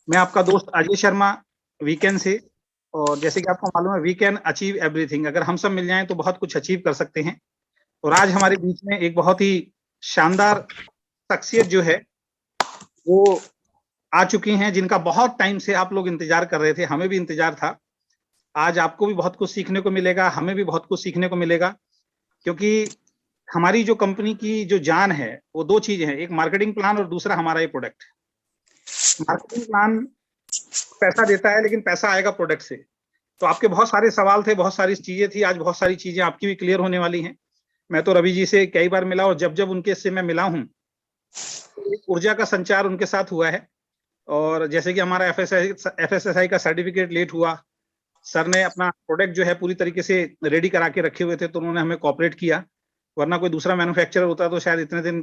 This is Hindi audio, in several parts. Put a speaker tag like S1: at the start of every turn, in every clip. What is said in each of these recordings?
S1: मैं आपका दोस्त अजय शर्मा वीकेंड से। और जैसे कि आपको मालूम है, वी कैन अचीव एवरीथिंग। अगर हम सब मिल जाएं तो बहुत कुछ अचीव कर सकते हैं। और आज हमारे बीच में एक बहुत ही शानदार शख्सियत जो है वो आ चुकी हैं, जिनका बहुत टाइम से आप लोग इंतजार कर रहे थे, हमें भी इंतजार था। आज आपको भी बहुत कुछ सीखने को मिलेगा, हमें भी बहुत कुछ सीखने को मिलेगा। क्योंकि हमारी जो कंपनी की जो जान है वो दो चीजें हैं, एक मार्केटिंग प्लान और दूसरा हमारा ये प्रोडक्ट। मार्केटिंग प्लान पैसा देता है, लेकिन पैसा आएगा प्रोडक्ट से। तो आपके बहुत सारे सवाल थे, बहुत सारी चीजें थी, आज बहुत सारी चीजें आपकी भी क्लियर होने वाली हैं। मैं तो रवि जी से कई बार मिला, और जब जब उनके से मैं मिला हूं तो एक ऊर्जा का संचार उनके साथ हुआ है। और जैसे कि हमारा एफएसएसआई का सर्टिफिकेट लेट हुआ, सर ने अपना प्रोडक्ट जो है पूरी तरीके से रेडी करा के रखे हुए थे, तो उन्होंने हमें कॉपरेट किया। वरना कोई दूसरा मैन्युफैक्चरर होता तो शायद इतने दिन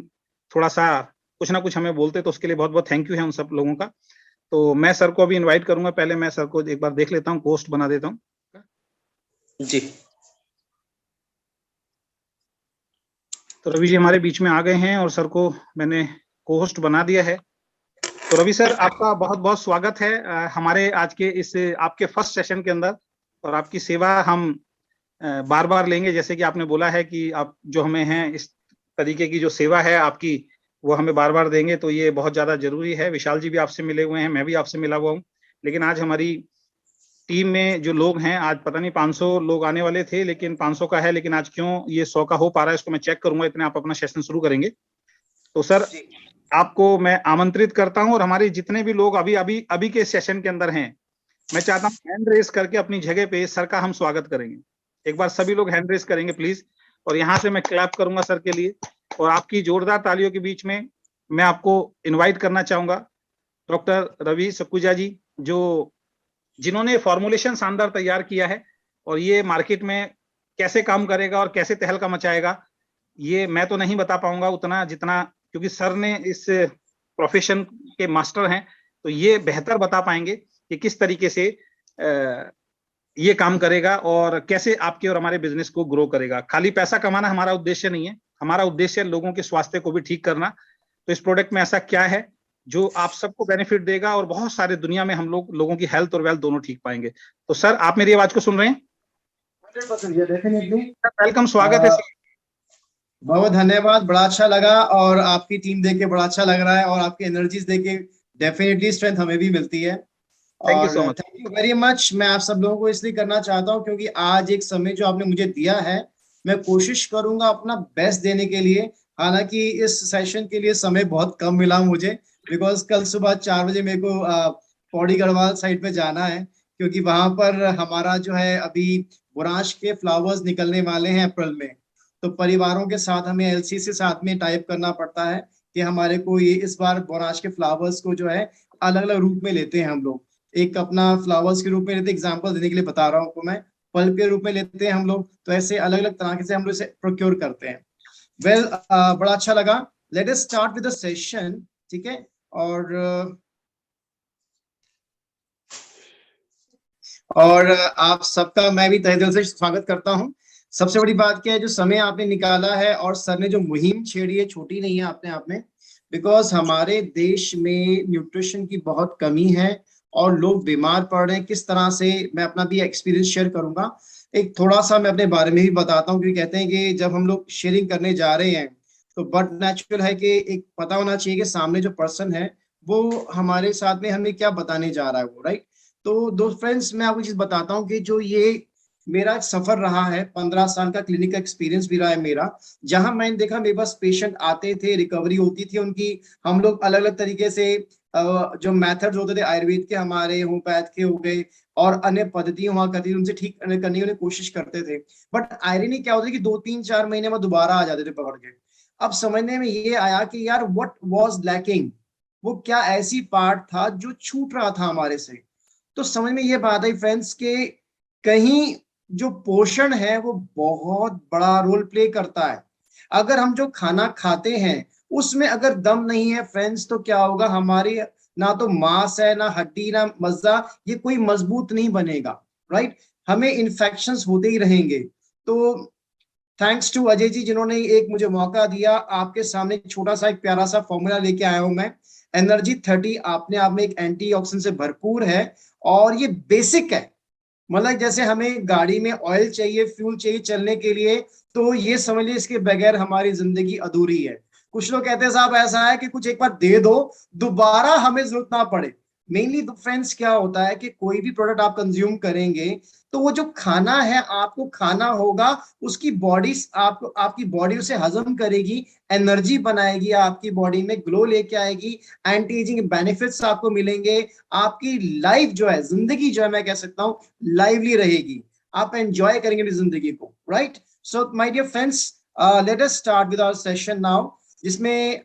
S1: थोड़ा सा कुछ ना कुछ हमें बोलते। तो उसके लिए बहुत बहुत थैंक यू है उन सब लोगों का। तो मैं सर को अभी इनवाइट करूंगा। पहले मैं सर को एक बार देख लेता हूँ, पोस्ट बना देता हूँ
S2: जी।
S1: तो रवि जी हमारे बीच में आ गए हैं और सर को मैंने को होस्ट बना दिया है। तो रवि सर, आपका बहुत बहुत स्वागत है हमारे आज के इस आपके फर्स्ट सेशन के अंदर। और आपकी सेवा हम बार बार लेंगे। जैसे कि आपने बोला है कि आप जो हमें हैं, इस तरीके की जो सेवा है आपकी, वो हमें बार बार देंगे, तो ये बहुत ज्यादा जरूरी है। विशाल जी भी आपसे मिले हुए हैं, मैं भी आपसे मिला हुआ हूँ। लेकिन आज हमारी टीम में जो लोग हैं, आज पता नहीं 500 लोग आने वाले थे, लेकिन 500 का है, लेकिन आज क्यों ये 100 का हो पा रहा है इसको मैं चेक करूंगा। इतने आप अपना सेशन शुरू करेंगे। तो सर, आपको मैं आमंत्रित करता हूं, और हमारे जितने भी लोग अभी अभी अभी के सेशन के अंदर हैं, मैं चाहता हूं हैंड रेस करके अपनी जगह पे सर का हम स्वागत करेंगे। एक बार सभी लोग हैंड रेस करेंगे प्लीज। और यहां से मैं क्लैप करूंगा सर के लिए। और आपकी जोरदार तालियों के बीच में मैं आपको इनवाइट करना चाहूंगा डॉक्टर रवि सकुजा जी, जो जिन्होंने फॉर्मुलेशन शानदार तैयार किया है। और ये मार्केट में कैसे काम करेगा और कैसे तहलका मचाएगा, ये मैं तो नहीं बता पाऊंगा उतना जितना, क्योंकि सर ने इस प्रोफेशन के मास्टर हैं। तो ये बेहतर बता पाएंगे कि किस तरीके से ये काम करेगा और कैसे आपके और हमारे बिजनेस को ग्रो करेगा। खाली पैसा कमाना हमारा उद्देश्य नहीं है, हमारा उद्देश्य है लोगों के स्वास्थ्य को भी ठीक करना। तो इस प्रोडक्ट में ऐसा क्या है जो आप सबको बेनिफिट देगा, और बहुत सारे दुनिया में हम लोगों की हेल्थ और वेल्थ दोनों ठीक पाएंगे। तो सर, आप मेरी आवाज को सुन रहे हैं?
S3: 100% डेफिनेटली।
S1: वेलकम, स्वागत है सर।
S3: बहुत धन्यवाद, बड़ा अच्छा लगा। और आपकी टीम देख के बड़ा अच्छा लग रहा है, और आपकी एनर्जीज देख के डेफिनेटली स्ट्रेंथ हमें भी मिलती है।
S1: थैंक यू
S3: और
S1: सो much.
S3: Thank you very much. मैं आप सब लोगों को इसलिए करना चाहता हूँ क्योंकि आज एक समय जो आपने मुझे दिया है, मैं कोशिश करूंगा अपना बेस्ट देने के लिए। हालांकि इस सेशन के लिए समय बहुत कम मिला मुझे, बिकॉज कल सुबह 4 बजे मेरे को पौड़ी गढ़वाल साइड पे जाना है, क्योंकि वहां पर हमारा जो है अभी बुरांश के फ्लावर्स निकलने वाले हैं अप्रैल में। तो परिवारों के साथ हमें एलसी से साथ में टाइप करना पड़ता है कि हमारे को ये इस बार बुरांश के फ्लावर्स को जो है अलग अलग रूप में लेते हैं हम लोग। एक अपना फ्लावर्स के रूप में लेते, एग्जांपल देने के लिए बता रहा हूँ आपको मैं, फल के रूप में लेते हैं हम लोग। तो ऐसे अलग अलग तरह से हम लोग इसे प्रोक्योर करते हैं। वेल, बड़ा अच्छा लगा। Late us start with the session, ठीक है। और आप सबका मैं भी तहे दिल से स्वागत करता हूं। सबसे बड़ी बात क्या है, जो समय आपने निकाला है और सर ने जो मुहिम छेड़ी है, छोटी नहीं है अपने आप में। बिकॉज हमारे देश में न्यूट्रिशन की बहुत कमी है और लोग बीमार पड़ रहे हैं। किस तरह से, मैं अपना भी एक्सपीरियंस शेयर करूंगा। एक थोड़ा सा मैं अपने बारे में भी बताता हूँ, क्योंकि कहते हैं कि जब हम लोग शेयरिंग करने जा रहे हैं तो बट नेचुरल है कि एक पता होना चाहिए कि सामने जो पर्सन है वो हमारे साथ में हमें क्या बताने जा रहा है वो, राइट। तो दो फ्रेंड्स, मैं आपको चीज बताता हूँ कि जो ये मेरा एक सफर रहा है, 15 साल का क्लिनिक का एक्सपीरियंस भी रहा है मेरा, जहां मैंने देखा मेरे पास पेशेंट आते थे, रिकवरी होती थी उनकी। हम लोग अलग अलग तरीके से जो मेथड्स होते थे आयुर्वेद के, हमारे होम्योपैथ के हो गए, और अन्य पद्धतियां हुआ करती थी, उनसे ठीक करने की कोशिश करते थे। बट आयरनी क्या होती है कि 2 3 4 महीने में दोबारा आ जाते थे पकड़ के। अब समझने में ये आया कि यार व्हाट वाज लैकिंग, वो क्या ऐसी पार्ट था जो छूट रहा था हमारे से। तो समझ में ये बात आई फ्रेंड्स के कहीं जो पोषण है वो बहुत बड़ा रोल प्ले करता है। अगर हम जो खाना खाते हैं उसमें अगर दम नहीं है फ्रेंड्स, तो क्या होगा, हमारी ना तो मांस है, ना हड्डी, ना मज्जा, ये कोई मजबूत नहीं बनेगा, राइट। हमें इन्फेक्शंस होते ही रहेंगे। तो थैंक्स टू अजय जी, जिन्होंने एक मुझे मौका दिया। आपके सामने छोटा सा एक प्यारा सा फॉर्मूला लेके आया हूं मैं। एनर्जी 30 अपने आप में एक एंटीऑक्सीडेंट से भरपूर है और ये बेसिक है। मतलब जैसे हमें गाड़ी में ऑयल चाहिए, फ्यूल चाहिए चलने के लिए, तो ये समझ लीजिए इसके बगैर हमारी जिंदगी अधूरी है। कुछ लोग कहते हैं साहब ऐसा है कि कुछ एक बार दे दो, दोबारा हमें जरूरत ना पड़े। मेनली फ्रेंड्स क्या होता है कि कोई भी प्रोडक्ट आप कंज्यूम करेंगे तो वो जो खाना है आपको खाना होगा, उसकी बॉडी आपको आपकी बॉडी उसे हजम करेगी, एनर्जी बनाएगी, आपकी बॉडी में ग्लो लेके आएगी, एंटी एजिंग बेनिफिट्स आपको मिलेंगे, आपकी लाइफ जो है, जिंदगी जो है मैं कह सकता हूँ लाइवली रहेगी, आप एंजॉय करेंगे जिंदगी को, right. So my dear friends, let us start with our session now, जिसमें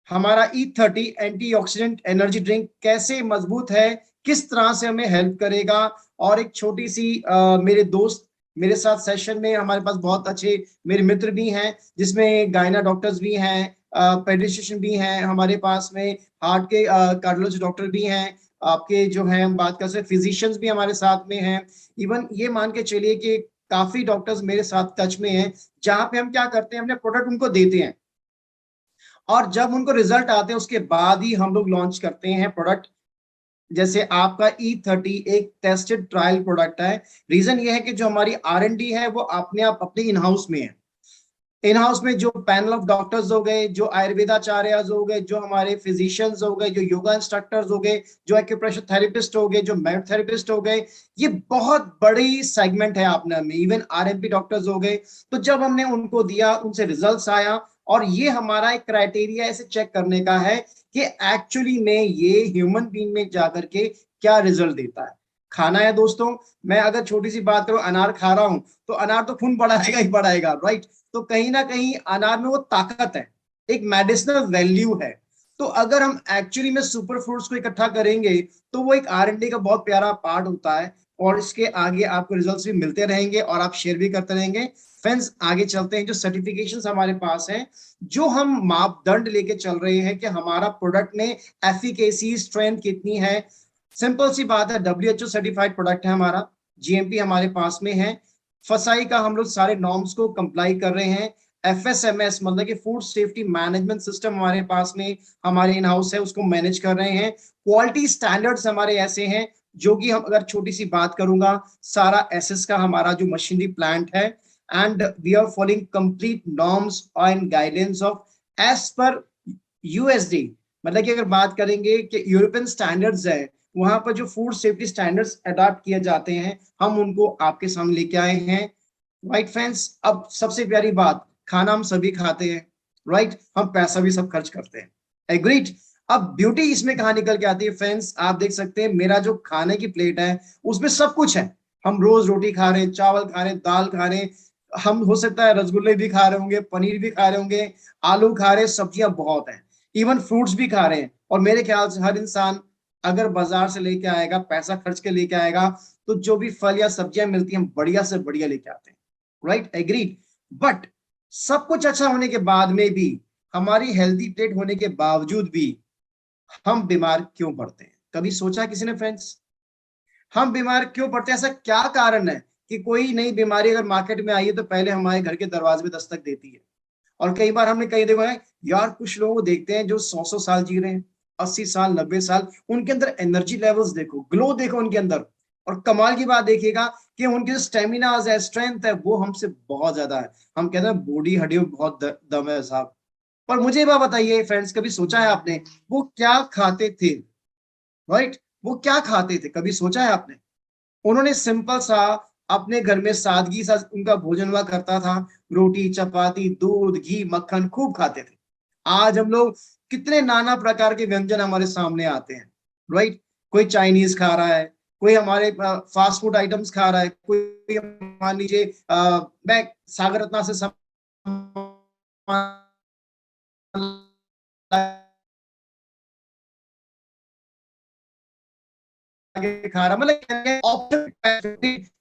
S3: हमारा E30 एंटीऑक्सीडेंट एनर्जी ड्रिंक कैसे मजबूत है, किस तरह से हमें हेल्प करेगा। और एक छोटी सी मेरे दोस्त मेरे साथ सेशन में, हमारे पास बहुत अच्छे मेरे मित्र भी हैं, जिसमें गायना डॉक्टर्स भी हैं, पेडिट्रिशियन भी हैं हमारे पास में, हार्ट के कार्डियोलॉजी डॉक्टर भी हैं, आपके जो है हम बात कर सकते फिजिशियंस भी हमारे साथ में हैं। इवन ये मान के चलिए कि काफी डॉक्टर्स मेरे साथ टच में हैं, जहां पे हम क्या करते हैं, अपने प्रोडक्ट उनको देते हैं और जब उनको रिजल्ट आते हैं उसके बाद ही हम लोग लॉन्च करते हैं प्रोडक्ट। जैसे आपका E30 एक टेस्टेड ट्रायल प्रोडक्ट है। रीजन ये है कि जो हमारी R&D है वो अपने आप अपने इन हाउस में है। इन हाउस में जो पैनल ऑफ डॉक्टर्स हो गए, जो आयुर्वेदाचार्य हो गए, जो हमारे फिजिशियंस हो गए, जो योगा इंस्ट्रक्टर्स हो गए, जो एक्यूप्रेशर थेरेपिस्ट हो गए, जो मेड थेरेपिस्ट हो गए, ये बहुत बड़ी सेगमेंट है आपने में। इवन RMP डॉक्टर्स हो गए। तो जब हमने उनको दिया, उनसे रिजल्ट्स आया, और ये हमारा एक क्राइटेरिया ऐसे चेक करने का है कि एक्चुअली में ये ह्यूमन बीइंग में जाकर के क्या रिजल्ट देता है। खाना है दोस्तों, मैं अगर छोटी सी बात करूं, अनार खा रहा हूं तो अनार तो खून बढ़ाएगा ही बढ़ाएगा, राइट। तो कहीं ना कहीं अनार में वो ताकत है, एक मेडिसिनल वैल्यू है। तो अगर हम एक्चुअली में सुपर फ्रूट्स को इकट्ठा करेंगे तो वो एक R&D का बहुत प्यारा पार्ट होता है, और इसके आगे आपको रिजल्ट्स भी मिलते रहेंगे और आप शेयर भी करते रहेंगे। फ्रेंड्स आगे चलते हैं, जो सर्टिफिकेशंस हमारे पास हैं, जो हम मापदंड लेके चल रहे हैं कि हमारा प्रोडक्ट में एफिकेसी स्ट्रेंथ कितनी है। सिंपल सी बात है, WHO सर्टिफाइड प्रोडक्ट है हमारा, GMP हमारे पास में है, फसाई का हम लोग सारे नॉर्म्स को कंप्लाई कर रहे हैं, FSMS मतलब कि फूड सेफ्टी मैनेजमेंट सिस्टम हमारे पास में हमारे इन हाउस है, उसको मैनेज कर रहे हैं। क्वालिटी स्टैंडर्ड्स हमारे ऐसे हैं जो कि हम, अगर छोटी सी बात करूंगा, सारा SS का हमारा जो मशीनरी प्लांट है, and we are following complete norms and guidance of as per USD। मतलब कि अगर बात करेंगे कि यूरोपियन स्टैंडर्ड्स है, वहां पर जो फूड सेफ्टी स्टैंडर्ड्स अडॉप्ट किए जाते हैं, हम उनको आपके सामने लेके आए हैं, राइट फ्रेंड्स। अब सबसे प्यारी बात, खाना हम सभी खाते हैं, राइट, हम पैसा भी सब खर्च करते हैं, एग्रीड। अब ब्यूटी इसमें कहाँ निकल के आती है फ्रेंड्स, आप देख सकते हैं मेरा जो खाने की प्लेट है उसमें सब कुछ है। हम रोज रोटी खा रहे हैं, चावल खा रहे हैं, दाल खा रहे हैं, हम हो सकता है रसगुल्ले भी खा रहे होंगे, पनीर भी खा रहे होंगे, आलू खा रहे हैं, सब्जियां बहुत हैं, इवन फ्रूट्स भी खा रहे हैं। और मेरे ख्याल से हर इंसान अगर बाजार से लेके आएगा, पैसा खर्च के लेके आएगा, तो जो भी फल या सब्जियां मिलती हैं बढ़िया से बढ़िया लेके आते हैं, राइट, एग्रीड। बट सब कुछ अच्छा होने के बाद में भी, हमारी हेल्दी प्लेट होने के बावजूद भी हम बीमार क्यों पड़ते हैं? कभी सोचा किसी ने फ्रेंड्स, हम बीमार क्यों पड़ते हैं? ऐसा क्या कारण है कि कोई नई बीमारी अगर मार्केट में आई है तो पहले हमारे घर के दरवाजे में दस्तक देती है? और कई बार हमने कहीं देखा है यार, कुछ लोगों को देखते हैं जो 100 साल जी रहे हैं, 80 साल 90 साल, उनके अंदर एनर्जी लेवल्स देखो, ग्लो देखो उनके अंदर। और कमाल की बात देखिएगा कि उनकी जो स्टेमिना है, स्ट्रेंथ है, वो हमसे बहुत ज्यादा है। हम कहते हैं बॉडी हड्डियों बहुत दम है साहब। पर मुझे ये बात बताइए फ्रेंड्स, कभी सोचा है आपने वो क्या खाते थे, राइट? वो क्या खाते थे, कभी सोचा है आपने? उन्होंने सिंपल सा अपने घर में सादगी सा उनका भोजन हुआ करता था, रोटी चपाती दूध घी मक्खन खूब खाते थे। आज हम लोग कितने नाना प्रकार के व्यंजन हमारे सामने आते हैं, राइट। कोई चाइनीज खा रहा है, कोई हमारे फास्ट फूड आइटम्स खा रहा है, कोई मान लीजिए मैं सागर रत्ना से खा रहा, मतलब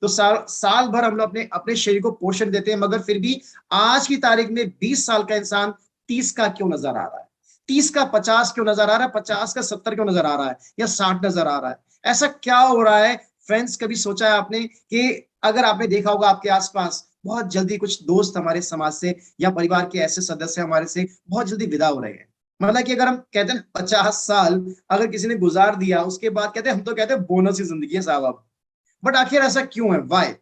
S3: तो साल भर हम लोग अपने अपने शरीर को पोषण देते हैं, मगर फिर भी आज की तारीख में 20 साल का इंसान 30 का क्यों नजर आ रहा है, 30 का 50 क्यों नजर आ रहा है, 50 का 70 क्यों नजर आ रहा है, या 60 नजर आ रहा है? ऐसा क्या हो रहा है फ्रेंड्स? कभी सोचा है आपने कि अगर आपने देखा होगा आपके आसपास बहुत जल्दी कुछ दोस्त हमारे समाज से या परिवार के ऐसे सदस्य हमारे से बहुत जल्दी विदा हो रहे हैं, मतलब कि अगर हम कहते हैं 50 साल अगर किसी ने गुजार दिया, उसके बाद कहते हैं, हम तो कहते हैं बोनस की जिंदगी है साहब अब। बट आखिर ऐसा क्यों है? वाई?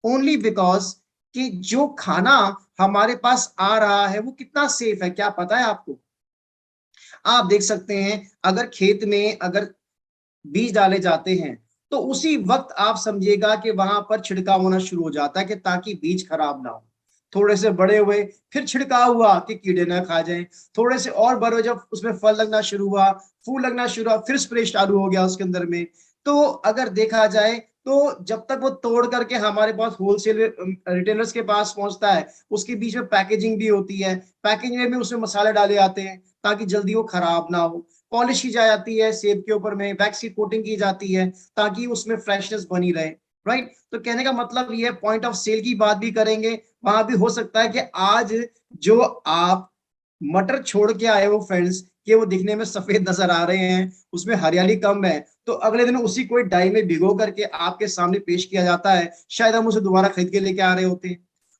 S3: ओनली बिकॉज कि जो खाना हमारे पास आ रहा है वो कितना सेफ है, क्या पता है आपको? आप देख सकते हैं, अगर खेत में अगर बीज डाले जाते हैं तो उसी वक्त आप समझिएगा कि वहां पर छिड़काव होना शुरू हो जाता है कि ताकि बीज खराब ना हो। थोड़े से बड़े हुए, फिर छिड़काव हुआ कि कीड़े ना खा जाएं। थोड़े से और बड़े हुए, जब उसमें फल लगना शुरू हुआ, फूल लगना शुरू हुआ, फिर स्प्रे चालू हो गया उसके अंदर में। तो अगर देखा जाए तो जब तक वो तोड़ करके हमारे पास होलसेल रिटेलर्स के पास पहुंचता है, उसके बीच में पैकेजिंग भी होती है। पैकेजिंग में उसमें मसाले डाले जाते हैं ताकि जल्दी वो खराब ना हो। पॉलिश की जाती है सेब के ऊपर में, वैक्स की कोटिंग की जाती है ताकि उसमें फ्रेशनेस बनी रहे। राइट? तो कहने का मतलब ये, पॉइंट ऑफ सेल की बात भी करेंगे, वहां भी हो सकता है कि आज जो आप मटर छोड़ के आए हो फ्रेंड्स, कि वो दिखने में सफेद नजर आ रहे हैं, उसमें हरियाली कम है, तो अगले दिन उसी कोई डाई में भिगो करके आपके सामने पेश किया जाता है, शायद हम उसे दोबारा खरीद के लेके आ रहे होते हैं।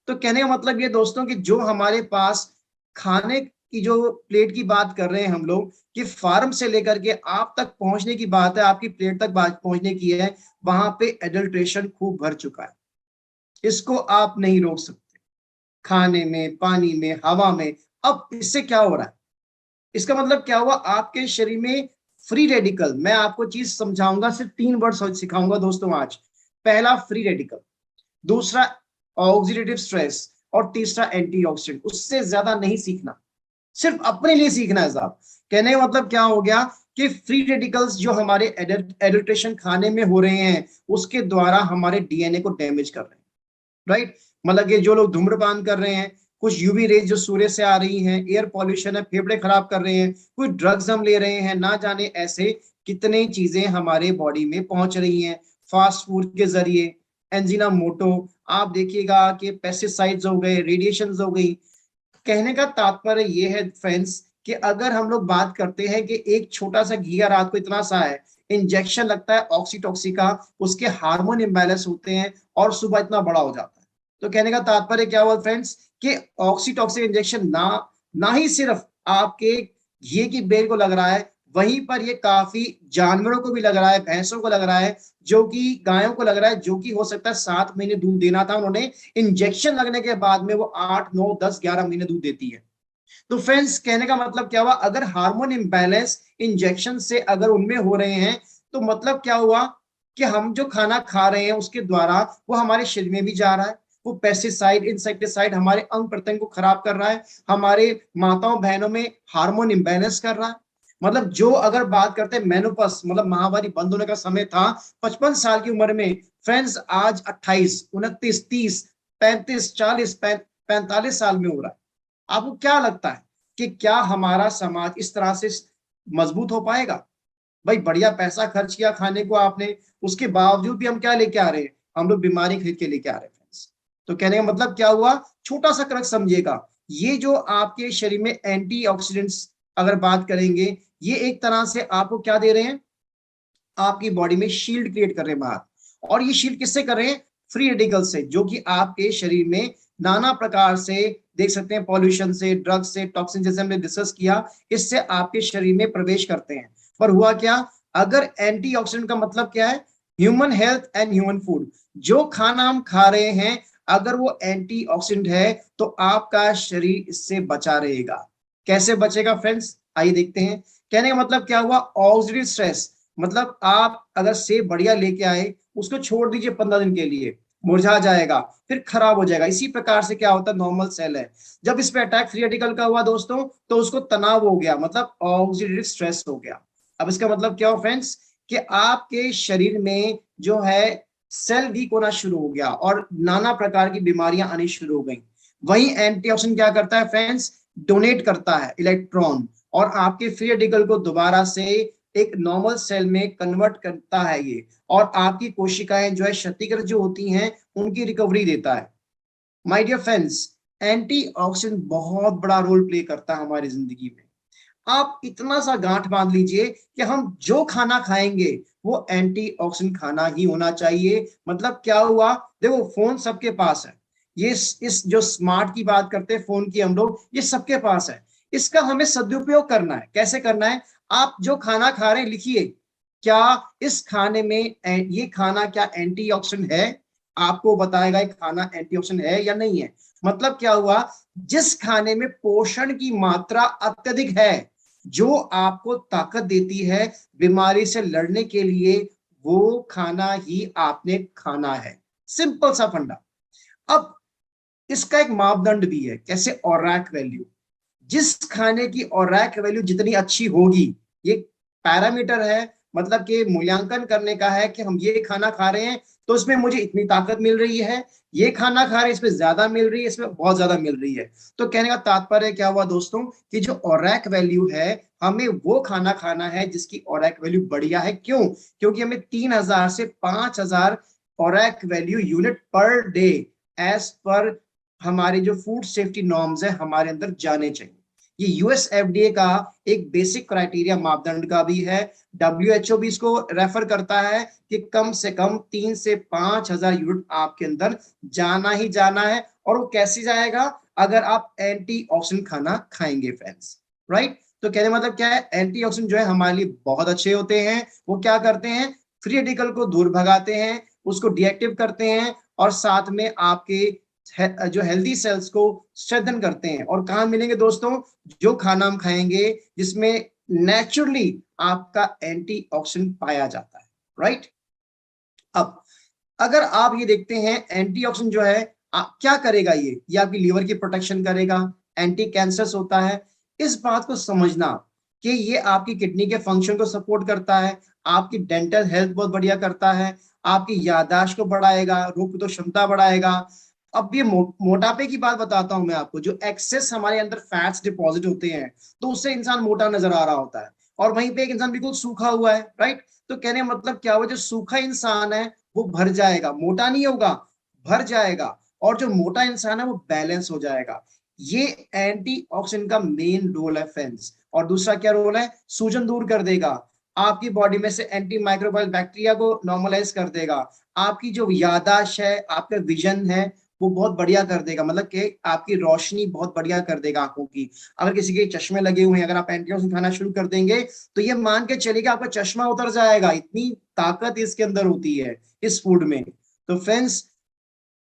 S3: तो कहने का मतलब ये दोस्तों कि जो हमारे पास खाने की जो प्लेट की बात कर रहे हैं हम लोग, कि फार्म से लेकर के आप तक पहुंचने की बात है, आपकी प्लेट तक बात पहुंचने की है, वहां पे एडल्ट्रेशन खूब भर चुका है। इसको आप नहीं रोक सकते। खाने में, पानी में, हवा में। अब इससे क्या हो रहा है? इसका मतलब क्या हुआ? आपके शरीर में फ्री रेडिकल, मैं आपको चीज समझाऊंगा, सिर्फ 3 वर्ड सिखाऊंगा दोस्तों आज। पहला फ्री रेडिकल, दूसरा ऑक्सीडेटिव स्ट्रेस, और तीसरा एंटीऑक्सीडेंट। उससे ज्यादा नहीं सीखना, सिर्फ अपने लिए सीखना है साहब। कहने का मतलब क्या हो गया कि फ्री रेडिकल्स जो हमारे एडल्ट्रेशन खाने में हो रहे हैं, उसके द्वारा हमारे डीएनए को डैमेज कर रहे हैं। राइट? मतलब कि जो लोग धूम्रपान कर रहे हैं, कुछ यूवी रेज जो सूर्य से आ रही हैं, एयर पॉल्यूशन है, फेफड़े खराब कर रहे हैं, कुछ ड्रग्स हम ले रहे हैं, ना जाने ऐसे कितने चीजें हमारे बॉडी में पहुंच रही हैं फास्ट फूड के जरिए। एंजिना मोटो, आप देखिएगा कि पेस्टिसाइड्स हो गए, रेडिएशन हो गई। कहने का तात्पर्य ये है फ्रेंड्स, कि अगर हम लोग बात करते हैं कि एक छोटा सा घिया रात को इतना सा है, इंजेक्शन लगता है ऑक्सीटॉक्सी का, उसके हार्मोन इम्बैलेंस होते हैं और सुबह इतना बड़ा हो जाता है। तो कहने का तात्पर्य क्या हुआ फ्रेंड्स, कि ऑक्सीटॉक्सिक इंजेक्शन ना ही सिर्फ आपके घी की बेल को लग रहा है, वहीं पर ये काफी जानवरों को भी लग रहा है, भैंसों को लग रहा है, जो कि गायों को लग रहा है, जो कि हो सकता है 7 महीने दूध देना था, उन्होंने इंजेक्शन लगने के बाद में वो 8, 9, 10, 11 महीने दूध देती है। तो फ्रेंड्स कहने का मतलब क्या हुआ? अगर हार्मोन इम्बैलेंस इंजेक्शन से अगर उनमें हो रहे हैं, तो मतलब क्या हुआ कि हम जो खाना खा रहे हैं उसके द्वारा वो हमारे शरीर में भी जा रहा है। वो पेस्टिसाइड, इंसेक्टिसाइड हमारे अंग प्रत्यंग को खराब कर रहा है, हमारे माताओं बहनों में हार्मोन इम्बैलेंस कर रहा है। मतलब जो अगर बात करते हैं मेनोपॉज, मतलब महावारी बंद होने का समय था 55 साल की उम्र में, फ्रेंड्स आज 28, 29, 30, 35, 40, 45 साल में हो रहा है। आपको क्या लगता है कि क्या हमारा समाज इस तरह से मजबूत हो पाएगा? भाई बढ़िया पैसा खर्च किया खाने को आपने, उसके बावजूद भी हम क्या लेके आ रहे हैं? हम लोग बीमारी खरीद के लेके आ रहे हैं फ्रेंड्स। तो कहने का मतलब क्या हुआ? छोटा सा क्रक्स समझिएगा, ये जो आपके शरीर में एंटीऑक्सीडेंट्स अगर बात करेंगे, ये एक तरह से आपको क्या दे रहे हैं? आपकी बॉडी में शील्ड क्रिएट कर रहे हैं बाहर। और ये शील्ड किससे कर रहे हैं? फ्री रेडिकल से, जो कि आपके शरीर में नाना प्रकार से, देख सकते हैं, पॉल्यूशन से, ड्रग्स से, टॉक्सिन, जैसे हमने डिस्कस किया, इससे आपके शरीर में प्रवेश करते हैं। पर हुआ क्या? अगर एंटीऑक्सीडेंट का मतलब क्या है? Human health and human food. जो खाना हम खा रहे हैं, अगर वो एंटीऑक्सीडेंट है, तो आपका शरीर इससे बचा रहेगा। कैसे बचेगा फ्रेंड्स? आइए देखते हैं। कहने का मतलब क्या हुआ? ऑक्सीडेटिव स्ट्रेस, मतलब आप अगर सेब बढ़िया लेके आए, उसको छोड़ दीजिए 15 दिन के लिए, मुरझा जाएगा, फिर खराब हो जाएगा। इसी प्रकार से क्या होता है? नॉर्मल सेल है, जब इस पे अटैक फ्री रेडिकल का हुआ दोस्तों, तो उसको तनाव हो गया, मतलब ऑक्सीडेटिव स्ट्रेस हो गया। अब इसका मतलब क्या हो फ्रेंड्स, कि आपके शरीर में जो है सेल वीक होना शुरू हो गया और नाना प्रकार की बीमारियां आनी शुरू हो गई। वही एंटीऑक्सीडेंट क्या करता है फ्रेंड्स? डोनेट करता है इलेक्ट्रॉन, और आपके फ्री रेडिकल को दोबारा से एक नॉर्मल सेल में कन्वर्ट करता है ये, और आपकी कोशिकाएं जो है क्षतिग्रस्त जो होती हैं, उनकी रिकवरी देता है। माय डियर फ्रेंड्स, एंटीऑक्सीडेंट बहुत बड़ा रोल प्ले करता है हमारी जिंदगी में। आप इतना सा गांठ बांध लीजिए कि हम जो खाना खाएंगे वो एंटीऑक्सीडेंट खाना ही होना चाहिए। मतलब क्या हुआ? देखो, फोन सबके पास है, ये इस जो स्मार्ट की बात करते हैं फोन की हम लोग, ये सबके पास है। इसका हमें सदुपयोग करना है। कैसे करना है? आप जो खाना खा रहे हैं लिखिए, क्या इस खाने में ये खाना क्या एंटीऑक्सीडेंट है? आपको बताएगा ये खाना एंटीऑक्सीडेंट है या नहीं है। मतलब क्या हुआ? जिस खाने में पोषण की मात्रा अत्यधिक है, जो आपको ताकत देती है बीमारी से लड़ने के लिए, वो खाना ही आपने खाना है। सिंपल सा फंडा। अब इसका एक मापदंड भी है, कैसे? औरैक वैल्यू। जिस खाने की औरैक वैल्यू जितनी अच्छी होगी, ये पैरामीटर है, मतलब कि मूल्यांकन करने का है कि हम ये खाना खा रहे हैं तो इसमें मुझे इतनी ताकत मिल रही है, ये खाना खा रहे हैं इसमें ज्यादा मिल रही है, इसमें बहुत ज्यादा मिल रही है। तो कहने का तात्पर्य क्या हुआ दोस्तों, कि जो औरैक वैल्यू है, हमें वो खाना खाना है जिसकी औरैक वैल्यू बढ़िया है। क्यों? क्योंकि हमें 3000 से 5000 ORAC value unit per day as per हमारे जो फूड सेफ्टी नॉर्म्स है हमारे अंदर जाने चाहिए। ये यूएस एफडीए का एक बेसिक क्राइटेरिया मापदंड का भी है। डब्ल्यूएचओ भी इसको रेफर करता है कि कम से कम 3 से 5000 यूनिट आपके अंदर जाना ही जाना है। और वो कैसे जाएगा? अगर आप एंटीऑक्सीडेंट खाना खाएंगे फ्रेंड्स, राइट। तो कहने मतलब क्या है? एंटीऑक्सीडेंट जो है हमारे लिए बहुत अच्छे होते हैं। वो क्या करते हैं? फ्री रेडिकल को दूर भगाते हैं, उसको डीएक्टिव करते हैं, और साथ में आपके जो हेल्दी सेल्स को स्ट्रेंथन करते हैं। और कहाँ मिलेंगे दोस्तों? जो खाना हम खाएंगे जिसमें नेचुरली आपका एंटीऑक्सीडेंट पाया जाता है, राइट। अब अगर आप ये देखते हैं एंटीऑक्सीडेंट जो है क्या करेगा, ये आपकी लीवर की प्रोटेक्शन करेगा, एंटी कैंसरस होता है। इस बात को समझना कि ये आपकी किडनी के फंक्शन को सपोर्ट करता है, आपकी डेंटल हेल्थ बहुत बढ़िया करता है, आपकी याददाश्त को बढ़ाएगा, रोग प्रतिरोधक क्षमता बढ़ाएगा। अब ये मोटापे की बात बताता हूं मैं आपको। जो एक्सेस हमारे अंदर फैट्स डिपॉजिट होते हैं तो उससे इंसान मोटा नजर आ रहा होता है, और वहीं पे एक इंसान बिल्कुल सूखा हुआ है, राइट। तो कहने मतलब क्या हुआ? जो सूखा इंसान है वो भर जाएगा, मोटा नहीं होगा, भर जाएगा। और जो मोटा इंसान है वो बैलेंस हो जाएगा। ये एंटीऑक्सीडेंट का मेन रोल है फ्रेंड्स। और दूसरा क्या रोल है? सूजन दूर कर देगा, आपकी बॉडी में से एंटी माइक्रोबाइल बैक्टीरिया को नॉर्मलाइज कर देगा, आपकी जो याददाश्त है, आपका विजन है, वो बहुत बढ़िया कर देगा। मतलब कि आपकी रोशनी बहुत बढ़िया कर देगा आंखों की। अगर किसी के चश्मे लगे हुए हैं, अगर आप एंटीऑक्सीडेंट खाना शुरू कर देंगे तो ये मान के चलिए आपका चश्मा उतर जाएगा, इतनी ताकत इसके अंदर होती है इस फूड में। तो फ्रेंड्स,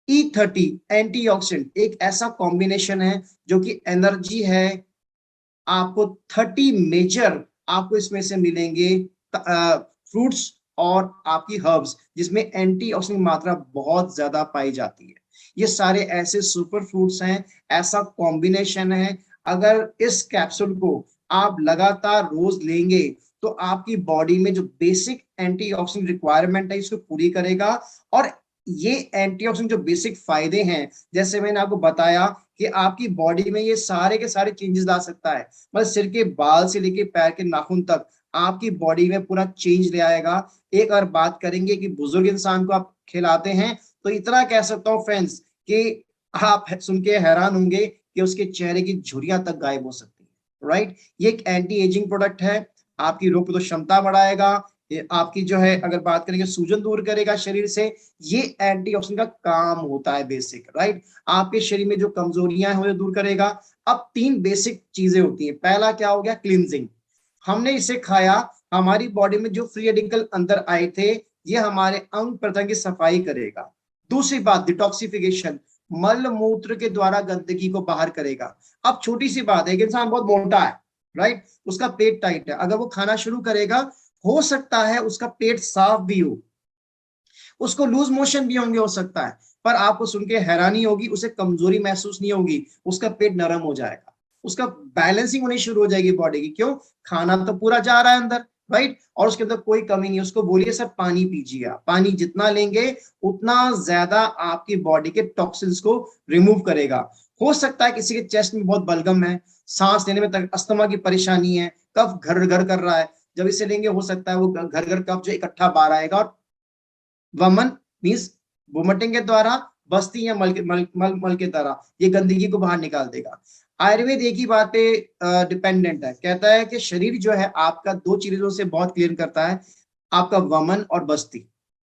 S3: E30 एंटीऑक्सीडेंट एक ऐसा कॉम्बिनेशन है जो कि एनर्जी है। आपको 30 मेजर आपको इसमें से मिलेंगे फ्रूट्स और आपकी हर्ब्स, जिसमें एंटीऑक्सीडेंट मात्रा बहुत ज्यादा पाई जाती है। ये सारे ऐसे सुपर फ्रूट्स हैं, ऐसा कॉम्बिनेशन है। अगर इस कैप्सूल को आप लगातार रोज लेंगे तो आपकी बॉडी में जो बेसिक एंटीऑक्सीडेंट रिक्वायरमेंट है इसको पूरी करेगा। और ये एंटीऑक्सीडेंट जो बेसिक फायदे हैं, जैसे मैंने आपको बताया कि आपकी बॉडी में ये सारे के सारे चेंजेस ला सकता है। मतलब सिर के बाल से लेके पैर के नाखून तक आपकी बॉडी में पूरा चेंज ले आएगा। एक और बात करेंगे कि बुजुर्ग इंसान को आप खिलाते हैं तो इतना कह सकता हूँ फ्रेंड्स कि आप सुन के हैरान होंगे कि उसके चेहरे की झुर्रियां तक गायब हो सकती है, राइट। ये एक एंटी एजिंग प्रोडक्ट है, आपकी रोग प्रतिरोधक क्षमता बढ़ाएगा, ये आपकी जो है अगर बात करेंगे सूजन दूर करेगा शरीर से। ये एंटीऑक्सीडेंट का काम होता है बेसिक, राइट। आपके शरीर में जो कमजोरियां हैं वो दूर करेगा। अब 3 बेसिक चीजें होती हैं। पहला क्या हो गया? क्लींजिंग। हमने इसे खाया, हमारी बॉडी में जो फ्री रेडिकल अंदर आए थे ये हमारे अंग प्रत्यंग की सफाई करेगा। दूसरी बात डिटॉक्सिफिकेशन, मल मूत्र के द्वारा गंदगी को बाहर करेगा। अब छोटी सी बात है, एक इंसान बहुत मोटा है, राइट, उसका पेट टाइट है, अगर वो खाना शुरू करेगा हो सकता है उसका पेट साफ भी हो, उसको लूज मोशन भी होंगे हो सकता है, पर आपको सुन के हैरानी होगी, उसे कमजोरी महसूस नहीं होगी, उसका पेट नरम हो जाएगा, उसका बैलेंसिंग होनी शुरू हो जाएगी बॉडी की। क्यों? खाना तो पूरा जा रहा है अंदर, राइट, और उसके अंदर कोई कमी नहीं। उसको बोलिए सर पानी पीजिए, आप पानी जितना लेंगे उतना ज्यादा आपकी बॉडी के टॉक्सिन्स को रिमूव करेगा। हो सकता है किसी के चेस्ट में बहुत बलगम है, सांस लेने में अस्थमा की परेशानी है, कफ घर घर कर रहा है, जब इसे लेंगे हो सकता है वो घर घर कफ जो इकट्ठा बाहर आएगा और वमन मीन्स वोमिटिंग के द्वारा, बस्ती या मल के द्वारा ये गंदगी को बाहर निकाल देगा। आयुर्वेद एक ही बात पे डिपेंडेंट है, कहता है कि शरीर जो है आपका 2 चीजों से बहुत क्लियर करता है, आपका वमन और बस्ती।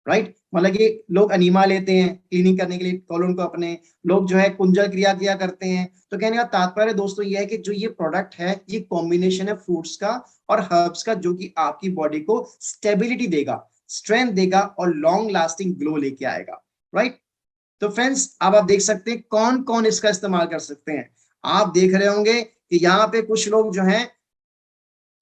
S3: राइट। मतलब कि लोग अनीमा लेते हैं क्लीनिंग करने के लिए कोलन को अपने, लोग जो है कुंजल क्रिया किया करते हैं। तो कहने का तात्पर्य दोस्तों ये है कि जो ये प्रोडक्ट है ये कॉम्बिनेशन है फ्रूट्स का और हर्ब्स का, जो कि आपकी बॉडी को स्टेबिलिटी देगा, स्ट्रेंथ देगा और लॉन्ग लास्टिंग ग्लो लेके आएगा, राइट। तो फ्रेंड्स अब आप देख सकते हैं कौन कौन इसका इस्तेमाल कर सकते हैं। आप देख रहे होंगे कि यहाँ पे कुछ लोग जो हैं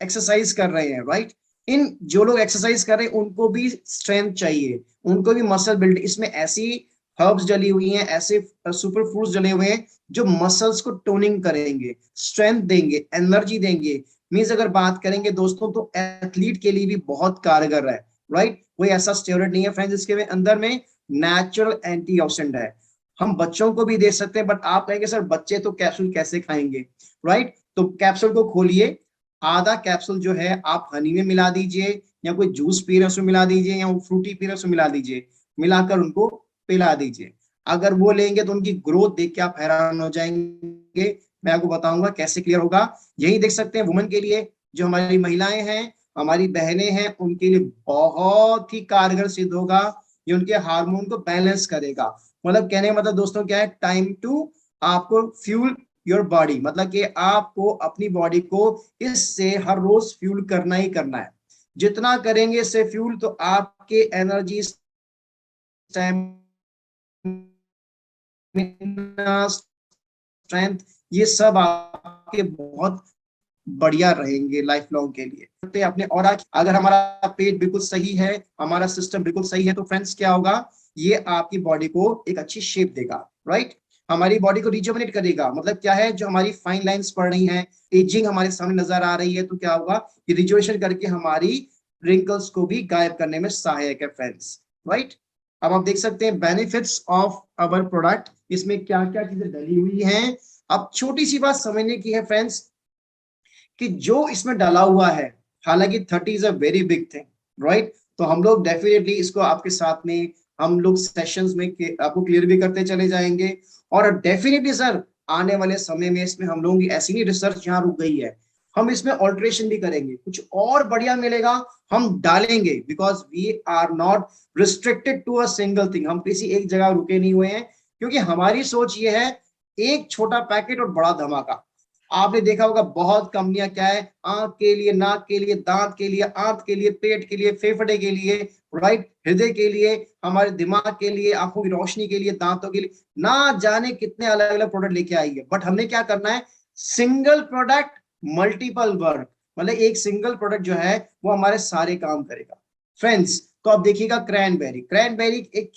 S3: एक्सरसाइज कर रहे हैं, राइट। इन जो लोग एक्सरसाइज कर रहे हैं उनको भी स्ट्रेंथ चाहिए, उनको भी मसल बिल्ड। इसमें ऐसी हर्ब्स डली हुई हैं, ऐसे सुपर फूड्स डले हुए हैं जो मसल्स को टोनिंग करेंगे, स्ट्रेंथ देंगे, एनर्जी देंगे। मींस अगर बात करेंगे दोस्तों तो एथलीट के लिए भी बहुत कारगर है, राइट। कोई ऐसा स्टेरॉइड नहीं है फ्रेंड्स, इसके अंदर में नेचुरल एंटीऑक्सीडेंट है। हम बच्चों को भी दे सकते हैं, बट आप कहेंगे सर बच्चे तो कैप्सूल कैसे खाएंगे, राइट। तो कैप्सूल को खोलिए, आधा कैप्सूल जो है आप हनी में मिला दीजिए, या कोई जूस पी रहे उसमें मिला दीजिए, या वो फ्रूटी पी रहे उसमें मिला दीजिए, मिलाकर उनको पिला दीजिए। अगर वो लेंगे तो उनकी ग्रोथ देख के आप हैरान हो जाएंगे। मैं आपको बताऊंगा कैसे क्लियर होगा। यही देख सकते हैं वुमेन के लिए, जो हमारी महिलाएं हैं, हमारी बहनें हैं, उनके लिए बहुत ही कारगर सिद्ध होगा। ये उनके हार्मोन को बैलेंस करेगा। मतलब कहने का मतलब दोस्तों क्या है, टाइम टू आपको फ्यूल योर बॉडी, मतलब कि आपको अपनी बॉडी को इससे हर रोज फ्यूल करना ही करना है। जितना करेंगे इससे फ्यूल, तो आपके एनर्जी, स्ट्रेंथ, ये सब आपके बहुत बढ़िया रहेंगे लाइफ लॉन्ग के लिए। अपने और अगर हमारा पेट बिल्कुल सही है, हमारा सिस्टम बिल्कुल सही है, तो फ्रेंड्स क्या होगा, ये आपकी बॉडी को एक अच्छी शेप देगा, राइट। हमारी बॉडी को रिजुवनेट करेगा। मतलब क्या है, जो हमारी फाइन लाइंस पड़ रही हैं, एजिंग हमारे सामने नजर आ रही है, तो क्या होगा, ये रिजुवेशन करके हमारी रिंकल्स को भी गायब करने में सहायक है फ्रेंड्स, राइट। अब आप देख सकते हैं बेनिफिट्स ऑफ अवर प्रोडक्ट, इसमें क्या क्या चीजें डली हुई हैं। अब छोटी सी बात समझने की है फ्रेंड्स, कि जो इसमें डाला हुआ है, हालांकि 30 is a very big thing, right. तो हम लोग डेफिनेटली इसको आपके साथ में हम लोग सेशंस में आपको क्लियर भी करते चले जाएंगे। और डेफिनेटली सर आने वाले समय में इसमें हम लोगों की ऐसी नहीं रिसर्च यहाँ रुक गई है, हम इसमें ऑल्ट्रेशन भी करेंगे, कुछ और बढ़िया मिलेगा हम डालेंगे। Because we are not restricted to a single thing, हम किसी एक जगह रुके नहीं हुए हैं, क्योंकि हमारी सोच ये है एक छोटा पैकेट और बड़ा धमाका। आपने देखा होगा बहुत कंपनियां क्या है, आंख के लिए, नाक के लिए, दांत के लिए, आंत के लिए, पेट के लिए, फेफड़े के लिए, राइट, हृदय के लिए, हमारे दिमाग के लिए, आंखों की रोशनी के लिए, दांतों के लिए, ना जाने कितने अलग अलग प्रोडक्ट लेके आई है। बट हमने क्या करना है, सिंगल प्रोडक्ट मल्टीपल वर्क, मतलब एक सिंगल प्रोडक्ट जो है वो हमारे सारे काम करेगा फ्रेंड्स। तो आप देखिएगा क्रैनबेरी, क्रैनबेरी एक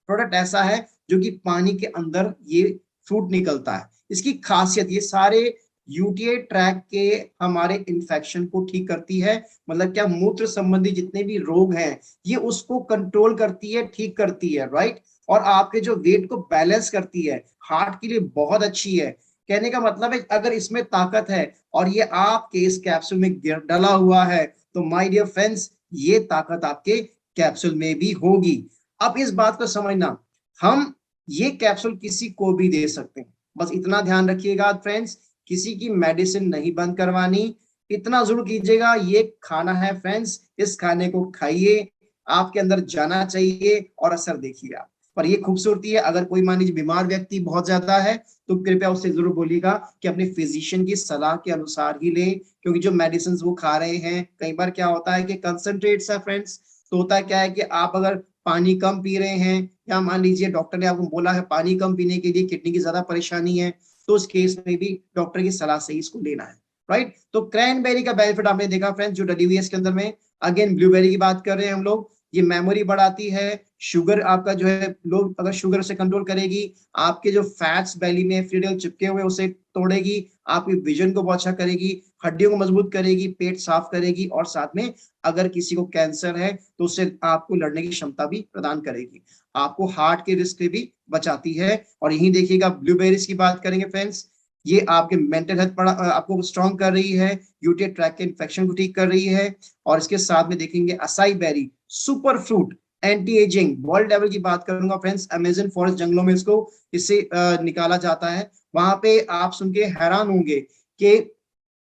S3: प्रोडक्ट ऐसा है जो कि पानी के अंदर ये फ्रूट निकलता है। इसकी खासियत, ये सारे यूटीआई ट्रैक के हमारे इन्फेक्शन को ठीक करती है। मतलब क्या, मूत्र संबंधी जितने भी रोग हैं ये उसको कंट्रोल करती है, ठीक करती है, राइट। और आपके जो वेट को बैलेंस करती है, हार्ट के लिए बहुत अच्छी है। कहने का मतलब है अगर इसमें ताकत है और ये आपके इस कैप्सूल में डला हुआ है, तो माय डियर फ्रेंड्स ये ताकत आपके कैप्सूल में भी होगी। अब इस बात को समझना, हम ये कैप्सूल किसी को भी दे सकते हैं, बस इतना ध्यान रखिएगा फ्रेंड्स, किसी की मेडिसिन नहीं बंद करवानी। इतना जरूर कीजिएगा, ये खाना है फ्रेंड्स, इस खाने को खाइए, आपके अंदर जाना चाहिए और असर देखिए आप। पर ये खूबसूरती है, अगर कोई मान लीजिए बीमार व्यक्ति बहुत ज्यादा है तो कृपया उससे जरूर बोलिएगा कि अपने फिजिशियन की सलाह के अनुसार ही लें, क्योंकि जो मेडिसिन वो खा रहे हैं, कई बार क्या होता है कि कंसंट्रेट्स है फ्रेंड्स। तो होता क्या है कि आप अगर पानी कम पी रहे हैं, या मान लीजिए डॉक्टर ने आपको बोला है पानी कम पीने के लिए, किडनी की ज्यादा परेशानी है, तो उस केस में भी डॉक्टर की सलाह से ही इसको लेना है, राइट। तो क्रैनबेरी का बेनिफिट आपने देखा फ्रेंड्स, जो डली हुई है इसके अंदर में। अगेन ब्लूबेरी की बात कर रहे हैं हम लोग, ये मेमोरी बढ़ाती है, शुगर आपका जो है, लोग अगर शुगर से कंट्रोल करेगी, आपके जो फैट्स बेली में फ्री रेडिकल चिपके हुए उसे तोड़ेगी, आपकी विजन को बहुत अच्छा करेगी, हड्डियों को मजबूत करेगी, पेट साफ करेगी, और साथ में अगर किसी को कैंसर है तो उससे आपको लड़ने की क्षमता भी प्रदान करेगी, आपको हार्ट के रिस्क से भी बचाती है। और यही देखिएगा ब्लूबेरीज की बात करेंगे फ्रेंड्स, ये आपके मेंटल हेल्थ आपको स्ट्रॉन्ग कर रही है, यूटीआई ट्रैक के इन्फेक्शन को ठीक कर रही है। और इसके साथ में देखेंगे acai berry, super fruit, anti aging, world level की बात करूंगा फ्रेंड्स, अमेजन फॉरेस्ट जंगलों में इसको इससे निकाला जाता है। वहां पे आप सुन के हैरान होंगे कि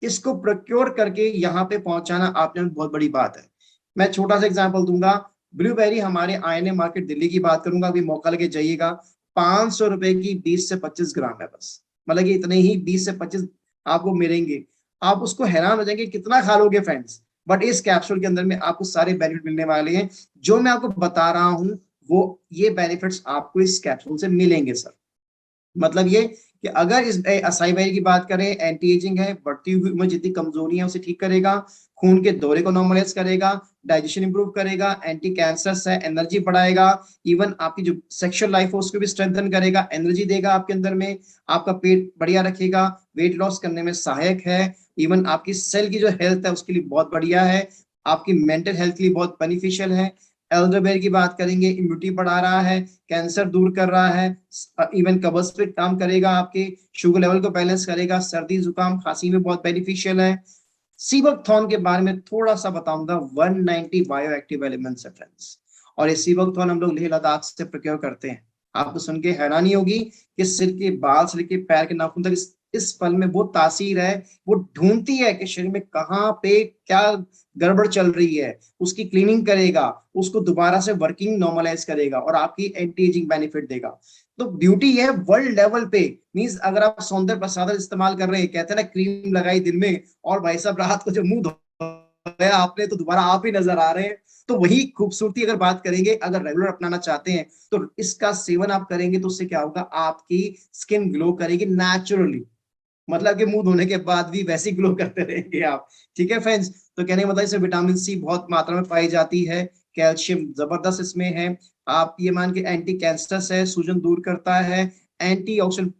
S3: इसको प्रोक्योर करके यहाँ पे पहुंचाना आपने बहुत बड़ी बात है। मैं छोटा सा एग्जांपल दूंगा, ब्लूबेरी हमारे INA मार्केट दिल्ली की बात करूंगा, अभी मौका लगे जाइएगा, 500 रुपए की 20 से 25 ग्राम है बस, मतलब कि इतने ही 20 से 25 आपको मिलेंगे। आप उसको हैरान हो जाएंगे कितना खा लोगे फ्रेंड्स, बट इस कैप्सूल के अंदर में आपको सारे बेनिफिट मिलने वाले हैं। जो मैं आपको बता रहा हूं वो ये बेनिफिट्स आपको इस कैप्सूल से मिलेंगे सर। मतलब ये कि अगर इस असाई बेरी की बात करें, एंटी एजिंग है, बढ़ती हुई उम्र जितनी कमजोरी है उसे ठीक करेगा, खून के दौरे को नॉर्मलाइज करेगा, डाइजेशन इंप्रूव करेगा, एंटी कैंसर है, एनर्जी बढ़ाएगा, इवन आपकी जो सेक्सुअल लाइफ है उसको भी स्ट्रेंथन करेगा, एनर्जी देगा आपके अंदर में, आपका पेट बढ़िया रखेगा, वेट लॉस करने में सहायक है, इवन आपकी सेल की जो हेल्थ है उसके लिए बहुत बढ़िया है, आपकी मेंटल हेल्थ के लिए बहुत बेनिफिशियल है। एल्डरबेरी की बात करेंगे, इम्यूनिटी बढ़ा रहा है, कैंसर दूर कर रहा है, इवन कब्ज पे काम करेगा, आपके शुगर लेवल को बैलेंस करेगा, सर्दी जुकाम खांसी में बहुत बेनिफिशियल है। सीबकथॉर्न के बारे में थोड़ा सा बताऊंगा, 190 बायो एक्टिव एलिमेंट्स है फ्रेंड्स, और ये सीबकथॉर्न हम लोग लेह लद्दाख से प्रोक्योर करते हैं। आपको सुन के हैरानी होगी कि सिर के बाल से लेके पैर के नाखून तक इस पल में वो तासीर है, वो ढूंढती है कि शरीर में कहाँ पे क्या गड़बड़ चल रही है, उसकी क्लीनिंग करेगा, उसको दोबारा से वर्किंग नॉर्मलाइज करेगा और आपकी एंटी एजिंग बेनिफिट देगा। तो ब्यूटी है वर्ल्ड लेवल पे, मींस अगर आप सौंदर्य प्रसाधन इस्तेमाल कर रहे हैं, कहते हैं ना क्रीम लगाई दिन में और भाई साहब रात को जो मुंह धोया आपने तो दोबारा आप ही नजर आ रहे हैं, तो वही खूबसूरती अगर बात करेंगे, अगर रेगुलर अपनाना चाहते हैं तो इसका सेवन आप करेंगे तो उससे क्या होगा, आपकी स्किन ग्लो करेगी नेचुरली, मतलब कि मुंह धोने के बाद भी वैसे ग्लो करते रहेंगे आप। ठीक है फ्रेंड्स, तो कहने का मतलब इसमें विटामिन सी बहुत मात्रा में पाई जाती है, कैल्शियम जबरदस्त इसमें है, आप ये मान के एंटी कैंसर है, सूजन दूर करता है, एंटीऑक्सीडेंट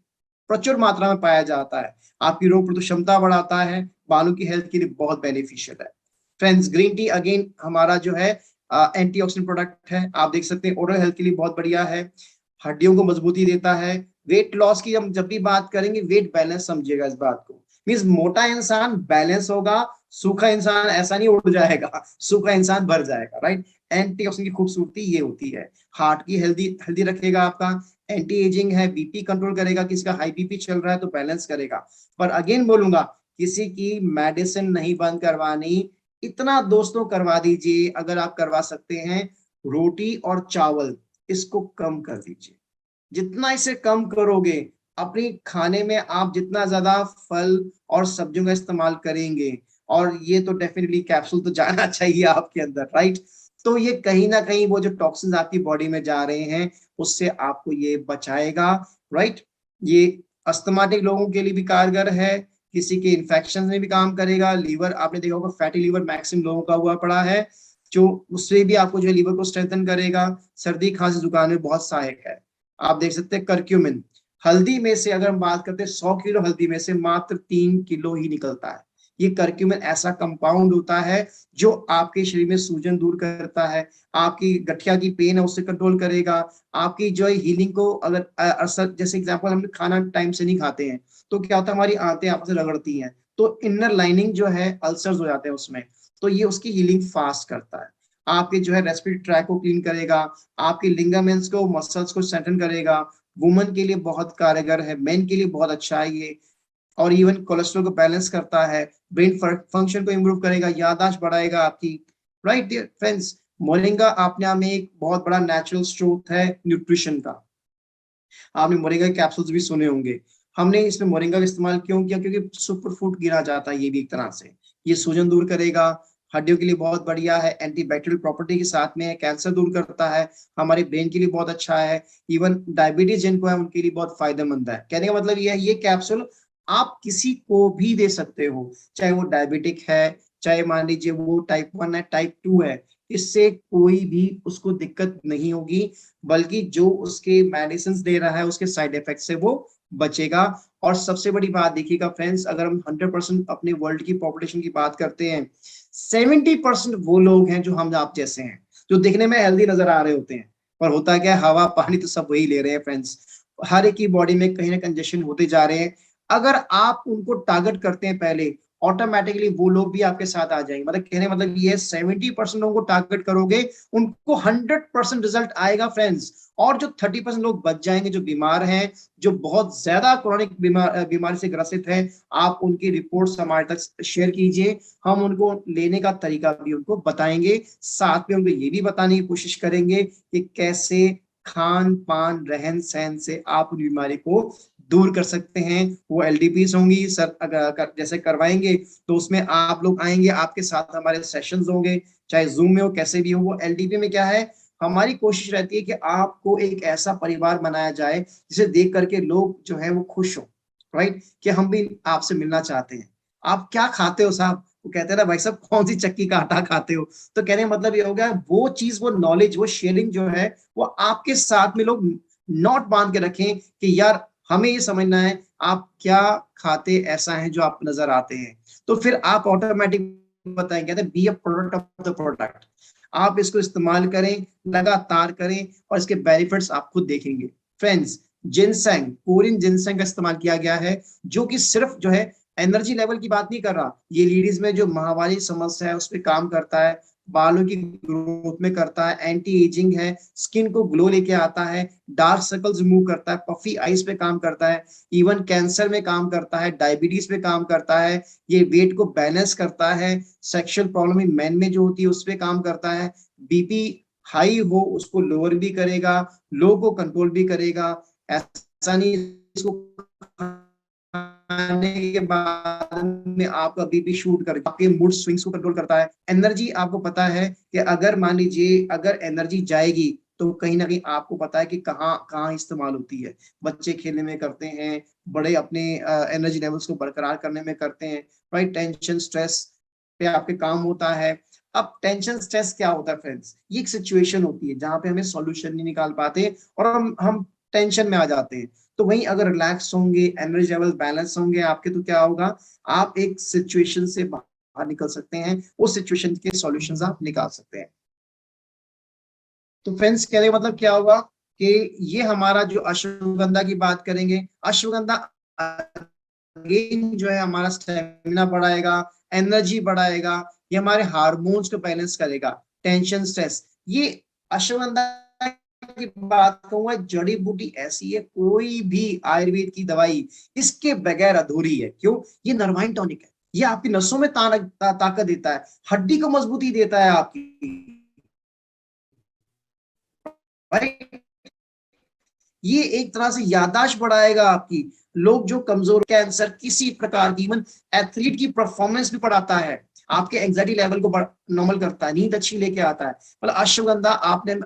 S3: प्रचुर मात्रा में पाया जाता है, आपकी रोग प्रतिरोधक क्षमता बढ़ाता है, बालों की हेल्थ के लिए बहुत बेनिफिशियल है। फ्रेंड्स ग्रीन टी अगेन हमारा जो है एंटीऑक्सीडेंट प्रोडक्ट है, आप देख सकते हैं ओरल हेल्थ के लिए बहुत बढ़िया है, हड्डियों को मजबूती देता है। वेट लॉस की हम जब भी बात करेंगे, वेट बैलेंस समझिएगा इस बात को, मींस मोटा इंसान बैलेंस होगा, सूखा इंसान ऐसा नहीं उड़ जाएगा, सूखा इंसान भर जाएगा, राइट। एंटीऑक्सीडेंट की खूबसूरती ये होती है, हार्ट की हेल्दी हेल्दी रखेगा आपका, एंटी एजिंग है, बीपी कंट्रोल करेगा, किसी का हाई बीपी चल रहा है तो बैलेंस करेगा। पर अगेन बोलूंगा, किसी की मेडिसिन नहीं बंद करवानी, इतना दोस्तों करवा दीजिए अगर आप करवा सकते हैं, रोटी और चावल इसको कम कर दीजिए, जितना इसे कम करोगे, अपनी खाने में आप जितना ज्यादा फल और सब्जियों का इस्तेमाल करेंगे, और ये तो डेफिनेटली कैप्सूल तो जाना चाहिए आपके अंदर, राइट। तो ये कहीं ना कहीं वो जो टॉक्सिन्स आपकी बॉडी में जा रहे हैं उससे आपको ये बचाएगा, राइट। ये अस्थमाटिक लोगों के लिए भी कारगर है, किसी के इन्फेक्शन में भी काम करेगा, लीवर आपने देखा होगा फैटी लीवर मैक्सिमम लोगों का हुआ पड़ा है, जो उससे भी आपको जो है लीवर को स्ट्रेंथन करेगा, सर्दी खांसी जुकाम में बहुत सहायक है। आप देख सकते हैं करक्यूमिन, हल्दी में से अगर हम बात करते हैं 100 किलो हल्दी में से मात्र 3 किलो ही निकलता है। ये करक्यूमिन ऐसा कंपाउंड होता है जो आपके शरीर में सूजन दूर करता है, आपकी गठिया की पेन है उससे कंट्रोल करेगा, आपकी जो है हीलिंग को अगर असर, जैसे एग्जांपल हम खाना टाइम से नहीं खाते हैं तो क्या होता है, हमारी आंतें आपस में रगड़ती हैं तो इनर लाइनिंग जो है अल्सर्स हो जाते हैं उसमें, तो ये उसकी हीलिंग फास्ट करता है, आपके जो है रेस्पिरेटरी ट्रैक को क्लीन करेगा, आपके लिगामेंट्स को मसल्स को स्ट्रेंथन करेगा, वुमन के लिए बहुत कारगर है, मेन के लिए बहुत अच्छा है ये, और इवन कोलेस्ट्रॉल को बैलेंस करता है, ब्रेन फंक्शन को इंप्रूव करेगा, याददाश्त बढ़ाएगा आपकी, राइट डियर फ्रेंड्स। मोरिंगा अपने आप में एक बहुत बड़ा नेचुरल स्रोत है न्यूट्रिशन का, आपने मोरिंगा के कैप्सूल्स भी सुने होंगे। हमने इसमें मोरिंगा का इस्तेमाल क्यों किया, क्योंकि सुपर फूड गिना जाता है ये भी एक तरह से, ये सूजन दूर करेगा, हड्डियों के लिए बहुत बढ़िया है, एंटीबैक्टीरियल प्रॉपर्टी के साथ में है, कैंसर दूर करता है, हमारे ब्रेन के लिए बहुत अच्छा है, इवन डायबिटीज जिनको है उनके लिए बहुत फायदेमंद है। कहने का मतलब ये है, ये कैप्सूल आप किसी को भी दे सकते हो, चाहे वो डायबिटिक है, चाहे मान लीजिए वो टाइप 1 है, टाइप 2 है, इससे कोई भी उसको दिक्कत नहीं होगी, बल्कि जो उसके मेडिसिन दे रहा है उसके साइड इफेक्ट से वो बचेगा। और सबसे बड़ी बात देखिएगा फ्रेंड्स, अगर हम 100% अपने वर्ल्ड की पॉपुलेशन की बात करते हैं, 70% वो लोग हैं जो हम आप जैसे हैं, जो दिखने में हेल्दी नजर आ रहे होते हैं, पर होता क्या है, हवा पानी तो सब वही ले रहे हैं फ्रेंड्स, हर एक की बॉडी में कहीं ना कंजेशन होते जा रहे हैं। अगर आप उनको टारगेट करते हैं पहले ऑटोमेटिकली वो लोग भी आपके साथ आ जाएंगे। मतलब कहने मतलब ये 70% लोगों को टारगेट करोगे, उनको 100% रिजल्ट आएगा फ्रेंड्स। और जो 30% लोग बच जाएंगे, जो बीमार हैं, जो बहुत ज्यादा क्रोनिक बीमारी से ग्रसित है, आप उनकी रिपोर्ट्स हमारे तक शेयर कीजिए। हम उनको लेने का तरीका भी उनको बताएंगे, साथ में उनको ये भी बताने की कोशिश करेंगे कि कैसे खान पान रहन सहन से आप उन बीमारी को दूर कर सकते हैं। वो एलडीपीस होंगी सर, अगर जैसे करवाएंगे तो उसमें आप लोग आएंगे, आपके साथ हमारे सेशंस होंगे, चाहे जूम में हो कैसे भी हो। वो एलडीपी में क्या है, हमारी कोशिश रहती है कि आपको एक ऐसा परिवार बनाया जाए जिसे देख करके लोग जो है वो खुश हो, राइट, कि हम भी आपसे मिलना चाहते हैं। आप क्या खाते हो साहब, वो कहते हैं ना भाई साहब कौन सी चक्की का आटा खाते हो। तो कहने का मतलब ये हो गया, वो चीज, वो नॉलेज, वो शेयरिंग जो है वो आपके साथ में लोग नोट बांध के रखें कि यार हमें ये समझना है आप क्या खाते ऐसा है जो आप नजर आते हैं। तो फिर आप ऑटोमेटिक बताएंगे, be a product of the product. आप इसको इस्तेमाल करें, लगातार करें, और इसके बेनिफिट्स आप खुद देखेंगे। फ्रेंड्स, जिनसेंग, कोरियन जिनसेंग का इस्तेमाल किया गया है, जो कि सिर्फ जो है एनर्जी लेवल की बात नहीं कर रहा, ये लेडीज में जो माहवारी समस्या है उस पर काम करता है, बालों की ग्रोथ में करता है, एंटी एजिंग है, स्किन को ग्लो लेके आता है, डार्क सर्कल्स रिमूव करता है, पफी आईज पे काम करता है, इवन कैंसर में काम करता है, डायबिटीज पे काम करता है, ये वेट को बैलेंस करता है, सेक्सुअल प्रॉब्लम मैन में जो होती है उस पे काम करता है, बीपी हाई हो उसको लोअर भी करेगा, लो को कंट्रोल भी करेगा। ऐसा नहीं इसको खाने के बाद में आपका बीपी शूट कर, आपके मूड स्विंग्स को कंट्रोल करता है। एनर्जी, आपको पता है कि अगर मान लीजिए अगर एनर्जी जाएगी तो कहीं ना कहीं आपको पता है कि कहाँ कहाँ इस्तेमाल होती है। बच्चे खेलने में करते हैं, बड़े अपने एनर्जी लेवल्स को बरकरार करने में करते हैं, राइट। टेंशन स्ट्रेस पे आपके काम होता है। अब टेंशन स्ट्रेस क्या होता है फ्रेंड्स, ये एक सिचुएशन होती है जहां पे हमें सॉल्यूशन नहीं निकाल पाते और हम टेंशन में आ जाते हैं। तो वहीं अगर रिलैक्स होंगे, एनर्जी लेवल बैलेंस होंगे आपके, तो क्या होगा, आप एक सिचुएशन से बाहर निकल सकते हैं, उस सिचुएशन के सॉल्यूशंस आप निकाल सकते हैं। तो फ्रेंड्स कहने का मतलब क्या होगा कि ये हमारा जो अश्वगंधा की बात करेंगे, अश्वगंधा अगेन जो है हमारा स्टेमिना बढ़ाएगा, एनर्जी बढ़ाएगा, ये हमारे हार्मोन्स को बैलेंस करेगा, टेंशन स्ट्रेस। ये अश्वगंधा की बात कहूंगा, जड़ी बूटी ऐसी है, कोई भी आयुर्वेद की दवाई इसके बगैर अधूरी है। क्यों, ये नर्वाइन टॉनिक है, ये आपकी नसों में ताकत देता है, हड्डी को मजबूती देता है आपकी, राइट। ये एक तरह से याददाश्त बढ़ाएगा आपकी। लोग जो कमजोर, कैंसर, किसी प्रकार की, इवन एथलीट की परफॉर्मेंस भी बढ़ाता है, आपके एंजाइटी लेवल को नॉर्मल करता है, नींद अच्छी लेके आता है। मतलब अश्वगंधा, आपने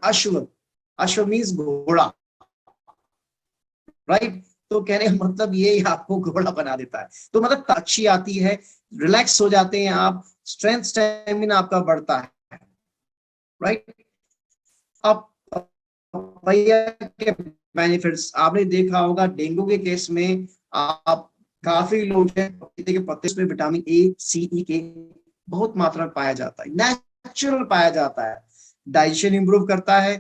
S3: अश्व मीन्स घोड़ा, राइट। तो कहने का मतलब ये आपको घोड़ा बना देता है। तो मतलब अच्छी आती है, रिलैक्स हो जाते हैं आप, स्ट्रेंथ स्टेमिना आपका बढ़ता है, राइट। अब भैया के बेनिफिट्स आपने देखा होगा, डेंगू के केस में आप काफी लोग हैं, पपीते के पत्ते में विटामिन ए, सी, ई के बहुत मात्रा में पाया जाता है, नेचुरल पाया जाता है, डाइजेशन इंप्रूव करता है,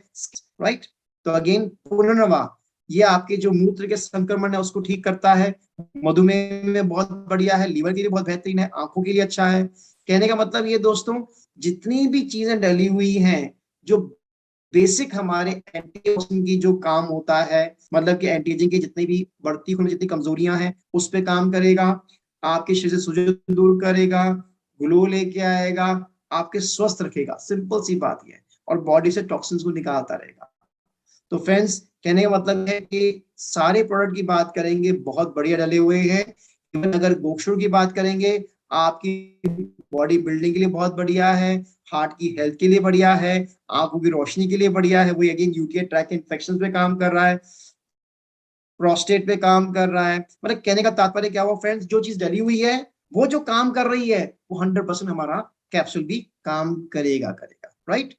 S3: राइट। तो अगेन पुनर्नवा, ये आपके जो मूत्र के संक्रमण है उसको ठीक करता है, मधुमेह में बहुत बढ़िया है, लीवर के लिए बहुत बेहतरीन है, आंखों के लिए अच्छा है। कहने का मतलब ये दोस्तों, जितनी भी चीजें डली हुई हैं, जो बेसिक हमारे एंटी की जो काम होता है, मतलब कि एंटी एजिंग की जितनी भी बढ़ती हुई जितनी कमजोरियां हैं उस पे काम करेगा, आपके शरीर से सूजन दूर करेगा, ग्लो लेके आएगा, आपके स्वस्थ रखेगा, सिंपल सी बात है, और बॉडी से टॉक्सिन्स को निकालता रहेगा। तो फ्रेंड्स कहने का मतलब है कि सारे प्रोडक्ट की बात करेंगे बहुत बढ़िया डले हुए हैं। इवन अगर गोक्षुर की बात करेंगे, आपकी बॉडी बिल्डिंग के लिए बहुत बढ़िया है, हार्ट की हेल्थ के लिए बढ़िया है, आंखों की रोशनी के लिए बढ़िया है, वही अगेन यूटीआई ट्रैक इन्फेक्शन पे काम कर रहा है, प्रोस्टेट पे काम कर रहा है। मतलब कहने का तात्पर्य क्या हुआ फ्रेंड्स, जो चीज डली हुई है वो जो काम कर रही है वो 100% हमारा कैप्सूल भी काम करेगा, राइट।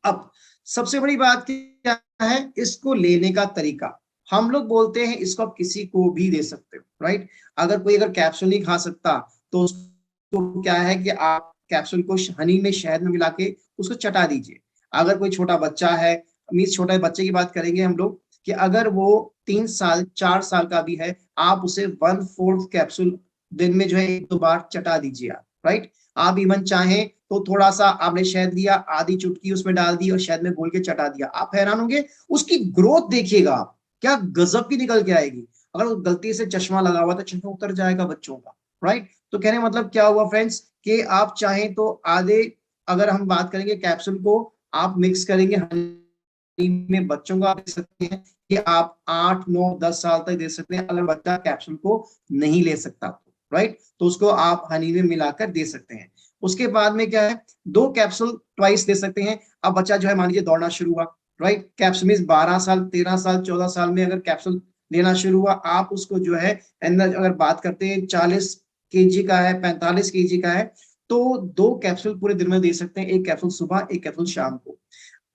S3: अब सबसे बड़ी बात क्या है, इसको लेने का तरीका। हम लोग बोलते हैं इसको आप किसी को भी दे सकते हो, राइट। अगर कोई अगर कैप्सूल नहीं खा सकता तो उसको क्या है कि आप कैप्सूल को हनी में, शहद में मिला के उसको चटा दीजिए। अगर कोई छोटा बच्चा है, मीन्स छोटे बच्चे की बात करेंगे हम लोग, कि अगर वो 3 साल 4 साल का भी है, आप उसे 1/4 कैप्सूल दिन में जो है 1-2 बार चटा दीजिए आप, राइट। आप इवन चाहें तो थोड़ा सा आपने शहद लिया, आधी चुटकी उसमें डाल दी और शहद में घोल के चटा दिया, आप हैरान होंगे, उसकी ग्रोथ देखिएगा आप, क्या गजब की निकल के आएगी। अगर वो गलती से चश्मा लगा हुआ तो चश्मा उतर जाएगा बच्चों का, राइट। तो कहने मतलब क्या हुआ फ्रेंड्स, कि आप चाहें तो आधे, अगर हम बात करेंगे कैप्सूल को आप मिक्स करेंगे हनी में, बच्चों को आप दे सकते हैं कि आप 8, 9, 10 साल तक दे सकते हैं। अगर बच्चा कैप्सूल को नहीं ले सकता तो, राइट, तो उसको आप हनी में मिलाकर दे सकते हैं। उसके बाद में क्या है, 2 कैप्सूल ट्वाइस दे सकते हैं। अब बच्चा जो है मान लीजिए दौड़ना शुरू हुआ, राइट, कैप्सूल में 12 साल, 13 साल, 14 साल में अगर कैप्सूल लेना शुरू हुआ, आप उसको जो है अंदर, अगर बात करते हैं 40 केजी का है, 45 केजी का है, तो 2 कैप्सूल पूरे दिन में दे सकते हैं, 1 कैप्सूल सुबह, 1 कैप्सूल शाम को।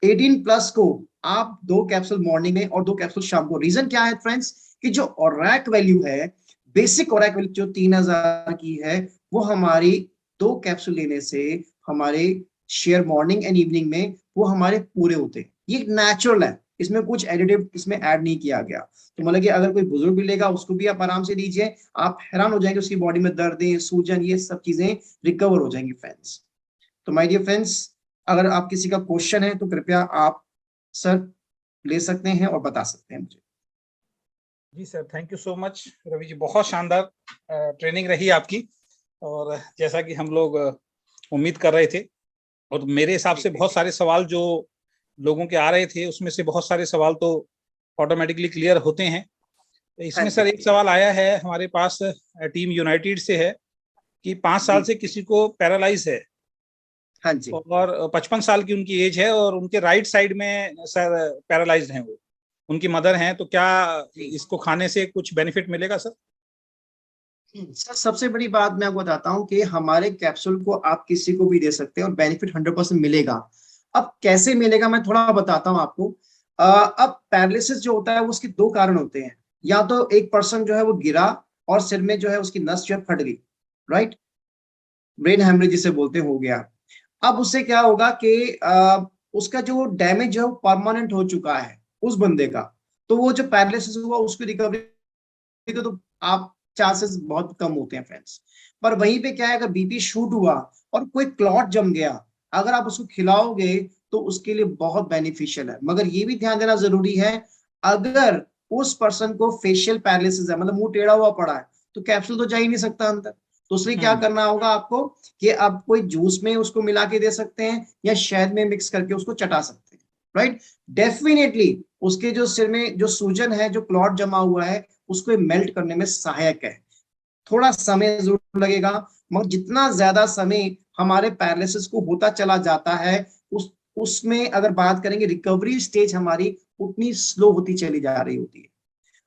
S3: 18 प्लस को आप 2 कैप्सूल मॉर्निंग में और 2 कैप्सूल शाम को। रीजन क्या है फ्रेंड्स, कि जो ओरैक वैल्यू है, बेसिक ओरैक वैल्यू जो 3000 की है, वो हमारी 2 कैप्सूल लेने से हमारे शेयर मॉर्निंग एंड इवनिंग में वो हमारे पूरे होते हैं। ये नेचुरल है, इसमें कुछ एडिटिव इसमें ऐड नहीं किया गया। तो मतलब कि अगर कोई बुजुर्ग भी लेगा उसको भी आप आराम से दीजिए, आप हैरान हो जाएंगे, उसकी बॉडी में दर्द, सूजन, ये सब चीजें रिकवर हो जाएंगी फ्रेंड्स। तो माय डियर फ्रेंड्स, अगर आप किसी का क्वेश्चन है तो कृपया आप सर ले सकते हैं और बता सकते हैं मुझे।
S1: जी sir, thank you so much Ravi ji, बहुत शानदार ट्रेनिंग रही आपकी, और जैसा कि हम लोग उम्मीद कर रहे थे, और मेरे हिसाब से बहुत सारे सवाल जो लोगों के आ रहे थे उसमें से बहुत सारे सवाल तो ऑटोमेटिकली क्लियर होते हैं। इसमें सर एक सवाल आया है हमारे पास, टीम यूनाइटेड से है, कि 5 साल से किसी को पैरालाइज है,
S3: हाँ जी,
S1: और 55 साल की उनकी एज है, और उनके राइट साइड में सर पैरालाइज्ड हैं, वो उनकी मदर हैं, तो क्या इसको खाने से कुछ बेनिफिट मिलेगा सर?
S3: सर सबसे बड़ी बात मैं आपको बताता हूँ कि हमारे कैप्सूल को आप किसी को भी दे सकते हैं और बेनिफिट 100% मिलेगा। अब कैसे मिलेगा मैं थोड़ा बताता हूँ आपको। अब पैरालिसिस जो होता है वो उसके 2 कारण होते हैं, या तो एक पर्सन जो है वो गिरा और सिर में जो है उसकी नस जो है फट गई, राइट, ब्रेन हेमरेज जिसे बोलते हो गया। अब उससे क्या होगा कि उसका जो डैमेज है वो परमानेंट हो चुका है उस बंदे का, तो वो जो पैरालिसिस हुआ उसकी रिकवरी तो आप चांसेस बहुत कम होते हैं फ्रेंड्स। पर वहीं पे क्या है, अगर बीपी शूट हुआ और कोई क्लॉट जम गया, अगर आप उसको खिलाओगे तो उसके लिए बहुत बेनिफिशियल है। मगर ये भी ध्यान देना जरूरी है, अगर उस पर्सन को फेशियल पैरालिसिस है, मतलब मुंह टेढ़ा हुआ पड़ा है, तो कैप्सूल तो जा ही नहीं सकता अंदर। तो उसलिए क्या करना होगा आपको, कि आप कोई जूस में उसको मिला के दे सकते हैं या शहद में मिक्स करके उसको चटा सकते हैं, राइट। डेफिनेटली उसके जो सिर में जो सूजन है, जो क्लॉट जमा हुआ है, उसको मेल्ट करने में सहायक है। थोड़ा समय जरूर लगेगा, मगर जितना ज्यादा समय हमारे पैरालिसिस को होता चला जाता है, उसमें अगर बात करेंगे रिकवरी स्टेज हमारी उतनी स्लो होती चली जा रही होती है।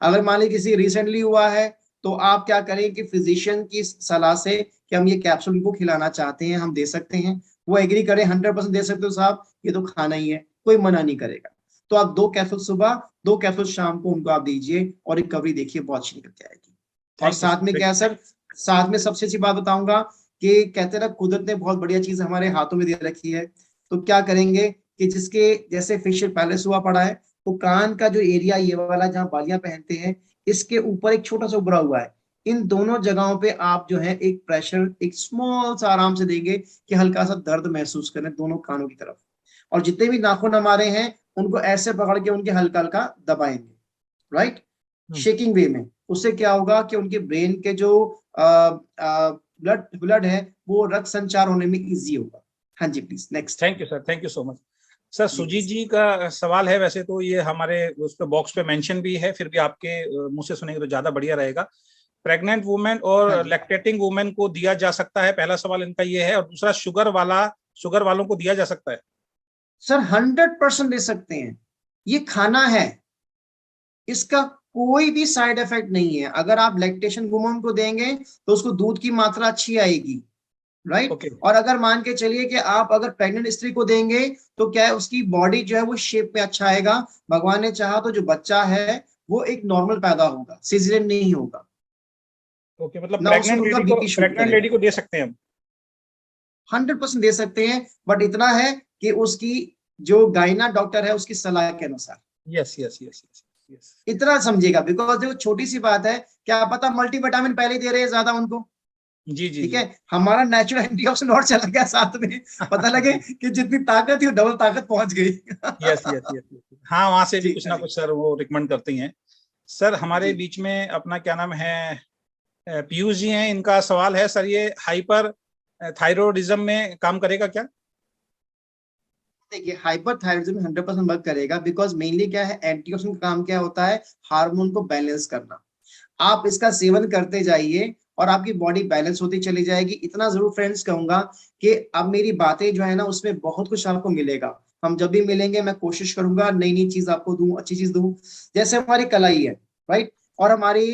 S3: अगर मान लीजिए किसी रिसेंटली हुआ है, तो आप क्या करें कि फिजिशियन की सलाह से कि हम ये कैप्सूल को खिलाना चाहते हैं, हम दे सकते हैं, वो एग्री करें 100% दे सकते हो साहब, ये तो खाना ही है, कोई मना नहीं करेगा। तो आप 2 कैप्सूल सुबह, 2 कैप्सूल शाम को उनको आप दीजिए और रिकवरी देखिए बहुत अच्छी निकल के आएगी। और साथ में क्या सर, साथ में सबसे अच्छी बात बताऊंगा कि कहते ना कुदरत ने बहुत बढ़िया चीज हमारे हाथों में दे रखी है। तो क्या करेंगे कि जिसके जैसे फेशियल पैलेस हुआ पड़ा है, तो कान का जो एरिया ये वाला जहाँ बालियां पहनते हैं, इसके ऊपर एक छोटा सा उभरा हुआ है, इन दोनों जगहों पे आप जो है एक प्रेशर, एक स्मॉल सा आराम से देंगे कि हल्का सा दर्द महसूस करें दोनों कानों की तरफ। और जितने भी नाखून हमारे हैं उनको ऐसे पकड़ के उनके हल्का हल्का दबाएंगे, राइट, शेकिंग वे में। उससे क्या होगा कि उनके ब्रेन के जो ब्लड ब्लड है वो रक्त संचार होने में इजी होगा। हाँ जी please next.
S1: Thank you sir, thank you so much sir. Sujeet ji का सवाल है, वैसे तो ये हमारे उस पे बॉक्स पे मेंशन भी है, फिर भी आपके मुंह से सुनेंगे तो ज्यादा बढ़िया रहेगा। प्रेग्नेंट वुमेन और लैक्टेटिंग वुमेन को दिया जा सकता है, पहला सवाल इनका ये है, और दूसरा शुगर वालों को दिया जा सकता है?
S3: सर 100% दे सकते हैं, ये खाना है, इसका कोई भी साइड इफेक्ट नहीं है। अगर आप लैक्टेशन वुमन को देंगे तो उसको दूध की मात्रा अच्छी आएगी, राइट। और अगर मान के चलिए कि आप अगर प्रेग्नेंट स्त्री को देंगे तो क्या है, उसकी बॉडी जो है वो शेप में अच्छा आएगा। भगवान ने चाहा तो जो बच्चा है वो एक नॉर्मल पैदा होगा, सिजेरियन नहीं होगा।
S1: ओके, मतलब
S3: ना उसमें उनका बीपी शूट
S1: प्रेग्नेंट लेडी को दे सकते हैं हम?
S3: 100% दे सकते हैं, बट इतना है कि उसकी जो गायना डॉक्टर है उसकी सलाह के अनुसार।
S1: Yes yes yes yes yes,
S3: इतना समझिएगा, बिकॉज देखो छोटी सी बात है, क्या पता मल्टीविटामिन पहले दे रहे हैं ज्यादा उनको,
S1: जी जी
S3: ठीक है, हमारा नेचुरल एंटीऑक्सीडेंट और चला गया साथ में, पता लगे कि जितनी ताकत थी वो डबल ताकत पहुंच गई।
S1: यस यस यस, हाँ वहां से भी
S3: जी
S1: कुछ
S3: हाँ
S1: ना
S3: जी
S1: कुछ सर वो रिकमेंड करती हैं। सर हमारे
S3: जी।
S1: बीच में अपना क्या नाम है पीयूष जी हैं, इनका सवाल है सर, ये हाइपर थायरॉयडिज्म में काम करेगा क्या?
S3: देखिए हाइपरथायरॉइडिज्म 100% वर्क करेगा, बिकॉज मेनली क्या है, एंटीऑक्सीडेंट का काम क्या होता है, हार्मोन को बैलेंस करना। आप इसका सेवन करते जाइए और आपकी बॉडी बैलेंस होती चली जाएगी। इतना जरूर फ्रेंड्स कहूंगा कि अब मेरी बातें जो है ना, उसमें बहुत कुछ आपको मिलेगा। हम जब भी मिलेंगे मैं कोशिश करूंगा नई नई चीज आपको दूं, अच्छी चीज दूं। जैसे हमारी कलाई है, राइट, और हमारी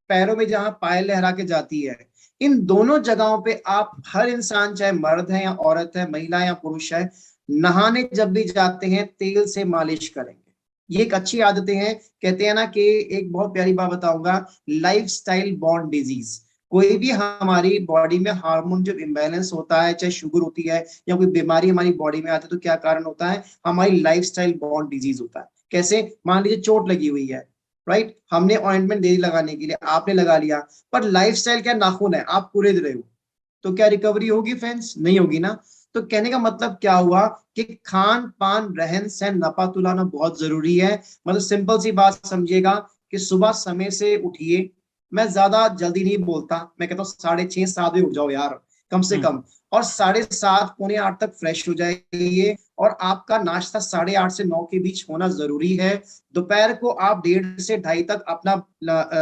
S3: पैरों में जहां पायल लहरा के जाती है, इन दोनों जगहों पे आप हर इंसान, चाहे मर्द है या औरत है, महिला या पुरुष है, नहाने जब भी जाते हैं तेल से मालिश करेंगे। ये एक अच्छी आदतें हैं। कहते हैं ना कि एक बहुत प्यारी बात बताऊंगा, लाइफस्टाइल बॉर्न डिजीज। कोई भी हमारी बॉडी में हार्मोन जब इम्बैलेंस होता है, चाहे शुगर होती है या कोई बीमारी हमारी बॉडी में आती है, तो क्या कारण होता है, हमारी लाइफस्टाइल बॉर्न डिजीज होता है। कैसे, मान लीजिए चोट लगी हुई है, राइट, हमने ऑइंटमेंट दे दी लगाने के लिए, आपने लगा लिया, पर लाइफस्टाइल क्या, नाखून है, आप कुरेद रहे हो, तो क्या रिकवरी होगी फ्रेंड्स? नहीं होगी ना। तो कहने का मतलब क्या हुआ कि खान पान रहन सहन नपा तुलाना बहुत जरूरी है। मतलब सिंपल सी बात समझिएगा कि सुबह समय से उठिए। मैं ज्यादा जल्दी नहीं बोलता, मैं कहता हूँ 6:30 7 बजे उठ जाओ यार, कम से कम। और 7:30 7:45 तक फ्रेश हो जाइए, और आपका नाश्ता 8:30 से 9 के बीच होना जरूरी है। दोपहर को आप 1:30 से 2:30 तक अपना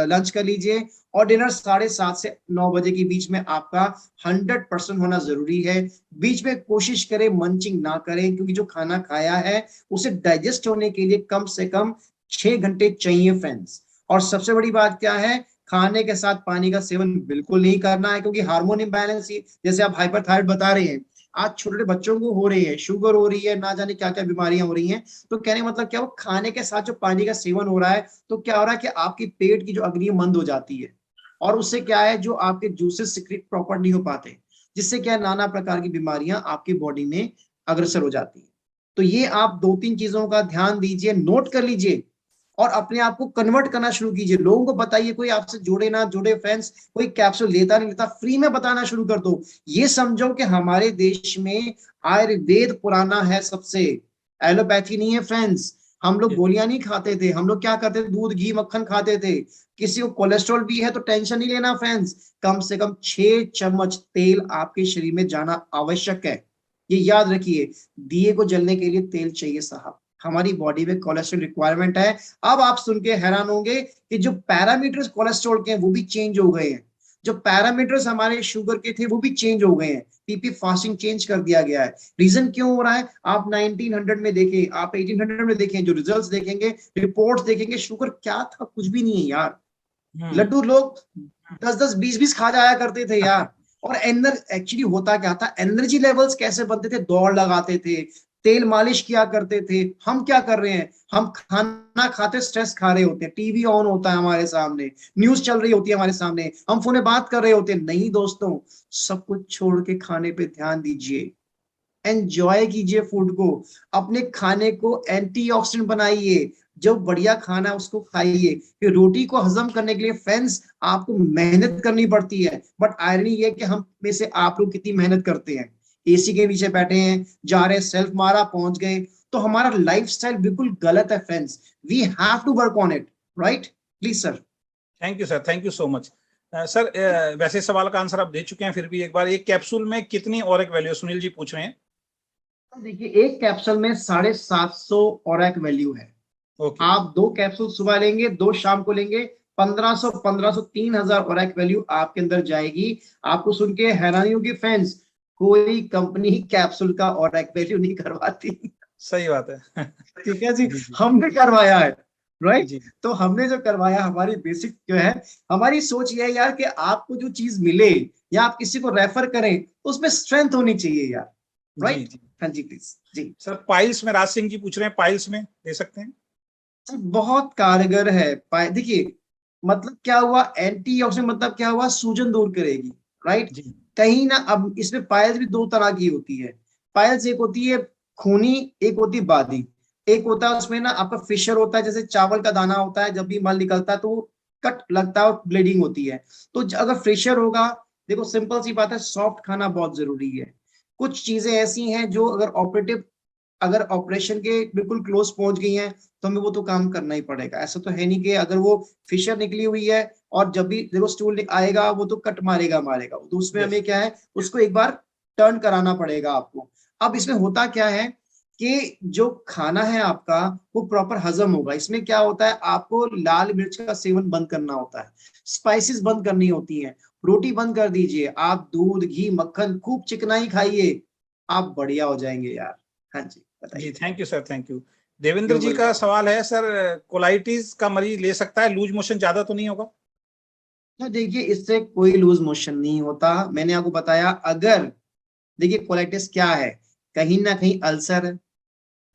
S3: लंच कर लीजिए, और डिनर 7:30 से 9 बजे के बीच में आपका 100% होना जरूरी है। बीच में कोशिश करें मंचिंग ना करें, क्योंकि जो खाना खाया है उसे डाइजेस्ट होने के लिए कम से कम 6 घंटे चाहिए फ्रेंड्स। और सबसे बड़ी बात क्या है, खाने के साथ पानी का सेवन बिल्कुल नहीं करना है, क्योंकि हार्मोन इम्बैलेंस, जैसे आप हाइपरथायराइड बता रहे हैं, आज छोटे छोटे बच्चों को हो रही है, शुगर हो रही है, ना जाने क्या क्या बीमारियां हो रही हैं। तो कहने का मतलब क्या, वो खाने के साथ जो पानी का सेवन हो रहा है, तो क्या हो रहा है कि आपकी पेट की जो अग्नि मंद हो जाती है, और उससे क्या है, जो आपके जूसेस सिक्रेट प्रॉपर नहीं हो पाते, जिससे क्या है, नाना प्रकार की बीमारियां आपकी बॉडी में अग्रसर हो जाती है। तो ये आप 2-3 चीजों का ध्यान दीजिए, नोट कर लीजिए, और अपने आप को कन्वर्ट करना शुरू कीजिए। लोगों को बताइए, कोई आपसे जुड़े ना जुड़े फ्रेंड्स, कोई कैप्सूल लेता नहीं लेता, फ्री में बताना शुरू कर दो। ये समझो कि हमारे देश में आयुर्वेद पुराना है सबसे, एलोपैथी नहीं है फ्रेंड्स। हम लोग गोलियां नहीं खाते थे, हम लोग क्या करते थे, दूध घी मक्खन खाते थे। किसी को कोलेस्ट्रॉल भी है तो टेंशन नहीं लेना फ्रेंड्स, कम से कम 6 चम्मच तेल आपके शरीर में जाना आवश्यक है। ये याद रखिए, दिए को जलने के लिए तेल चाहिए साहब, हमारी बॉडी में कोलेस्ट्रॉल रिक्वायरमेंट है। अब आप सुन के हैरान होंगे कि जो पैरामीटर्स कोलेस्ट्रॉल के हैं वो भी चेंज हो गए हैं, जो पैरामीटर्स हमारे शुगर के थे वो भी चेंज हो गए हैं, पीपी फास्टिंग चेंज कर दिया गया है। रीजन क्यों हो रहा है, आप 1900 में देखें, आप 1800 में देखें, जो रिजल्ट्स देखेंगे, रिपोर्ट्स देखेंगे, शुगर क्या था, कुछ भी नहीं है यार। लड्डू लोग 10-10 20-20 खा जाया करते थे यार। और एक्चुअली होता क्या था, एनर्जी लेवल्स कैसे बनते थे, दौड़ लगाते थे, तेल मालिश किया करते थे। हम क्या कर रहे हैं, हम खाना खाते स्ट्रेस खा रहे होते हैं, टीवी ऑन होता है हमारे सामने, न्यूज चल रही होती है हमारे सामने, हम फोन में बात कर रहे होते हैं। नहीं दोस्तों, सब कुछ छोड़ के खाने पे ध्यान दीजिए, एंजॉय कीजिए फूड को, अपने खाने को एंटीऑक्सीडेंट बनाइए, जो बढ़िया खाना है उसको खाइए। फिर रोटी को हजम करने के लिए फ्रेंड्स आपको मेहनत करनी पड़ती है, बट आयरनी ये कि हम में से आप लोग कितनी मेहनत करते हैं, एसी के पीछे बैठे हैं, जा रहे सेल्फ मारा पहुंच गए, तो हमारा लाइफस्टाइल बिल्कुल गलत है friends. We have to work on it, right? Please sir.
S1: Thank you sir, thank you so much. Sir वैसे सवाल का आंसर आप दे चुके हैं, फिर भी एक बार, एक कैप्सूल में कितनी ऑरिक वैल्यू, सुनील जी पूछ रहे हैं।
S3: देखिए एक कैप्सूल में 750 ऑरिक वैल्यू है।
S1: ओके।
S3: आप 2 कैप्सूल सुबह लेंगे, 2 शाम को लेंगे, 1500 3000 ऑरिक वैल्यू आपके अंदर जाएगी। आपको सुन के हैरानी होगी फ्रेंड्स, कोई कंपनी कैप्सूल का ऑरिक वैल्यू नहीं करवाती।
S1: सही बात है।
S3: ठीक है जी,
S1: जी जी
S3: हमने करवाया है, राइट?
S1: जी।
S3: तो हमने जो करवाया, हमारी बेसिक जो है, हमारी सोच ये है यार कि आपको जो चीज मिले या आप किसी को रेफर करें, तो उसमें स्ट्रेंथ होनी चाहिए यार,
S1: जी
S3: राइट?
S1: जी।
S3: हाँ जी प्लीज जी।
S1: सर पाइल्स में, राज सिंह जी पूछ रहे हैं, पाइल्स में दे सकते हैं।
S3: सर बहुत कारगर है। देखिए मतलब क्या हुआ, एंटीऑक्सीडेंट मतलब क्या हुआ, सूजन दूर करेगी, राइट?
S1: जी
S3: कहीं ना, अब इसमें पायल्स भी 2 तरह की होती है। पायल्स एक होती है खूनी, एक होती है बादी। एक होता है उसमें ना आपका फिशर होता है, जैसे चावल का दाना होता है, जब भी मल निकलता है तो वो कट लगता है और ब्लीडिंग होती है। तो अगर फिशर होगा देखो सिंपल सी बात है, सॉफ्ट खाना बहुत जरूरी है। कुछ चीजें ऐसी हैं जो अगर ऑपरेशन के बिल्कुल क्लोज पहुंच गई हैं तो हमें वो तो काम करना ही पड़ेगा। ऐसा तो है नहीं कि अगर वो फिशर निकली हुई है और जब भी देखो स्टूल आएगा वो तो कट मारेगा मारेगा, तो उसमें हमें क्या है, उसको एक बार टर्न कराना पड़ेगा आपको। अब इसमें होता क्या है कि जो खाना है आपका वो प्रॉपर हजम होगा। इसमें क्या होता है, आपको लाल मिर्च का सेवन बंद करना होता है, स्पाइसेस बंद करनी होती हैं, रोटी बंद कर दीजिए, आप दूध घी मक्खन खूब चिकनाई खाइए, आप बढ़िया हो जाएंगे यार। हाँ जी बताइए।
S1: जी thank you sir, thank you. Devendra
S3: यू
S1: जी का
S3: वेलकम।
S1: सवाल है सर, कोलाइटिस का मरीज ले सकता है, लूज मोशन ज्यादा तो नहीं होगा?
S3: तो देखिए इससे कोई लूज मोशन नहीं होता, मैंने आपको बताया। अगर देखिए कोलाइटिस क्या है, कहीं ना कहीं अल्सर है,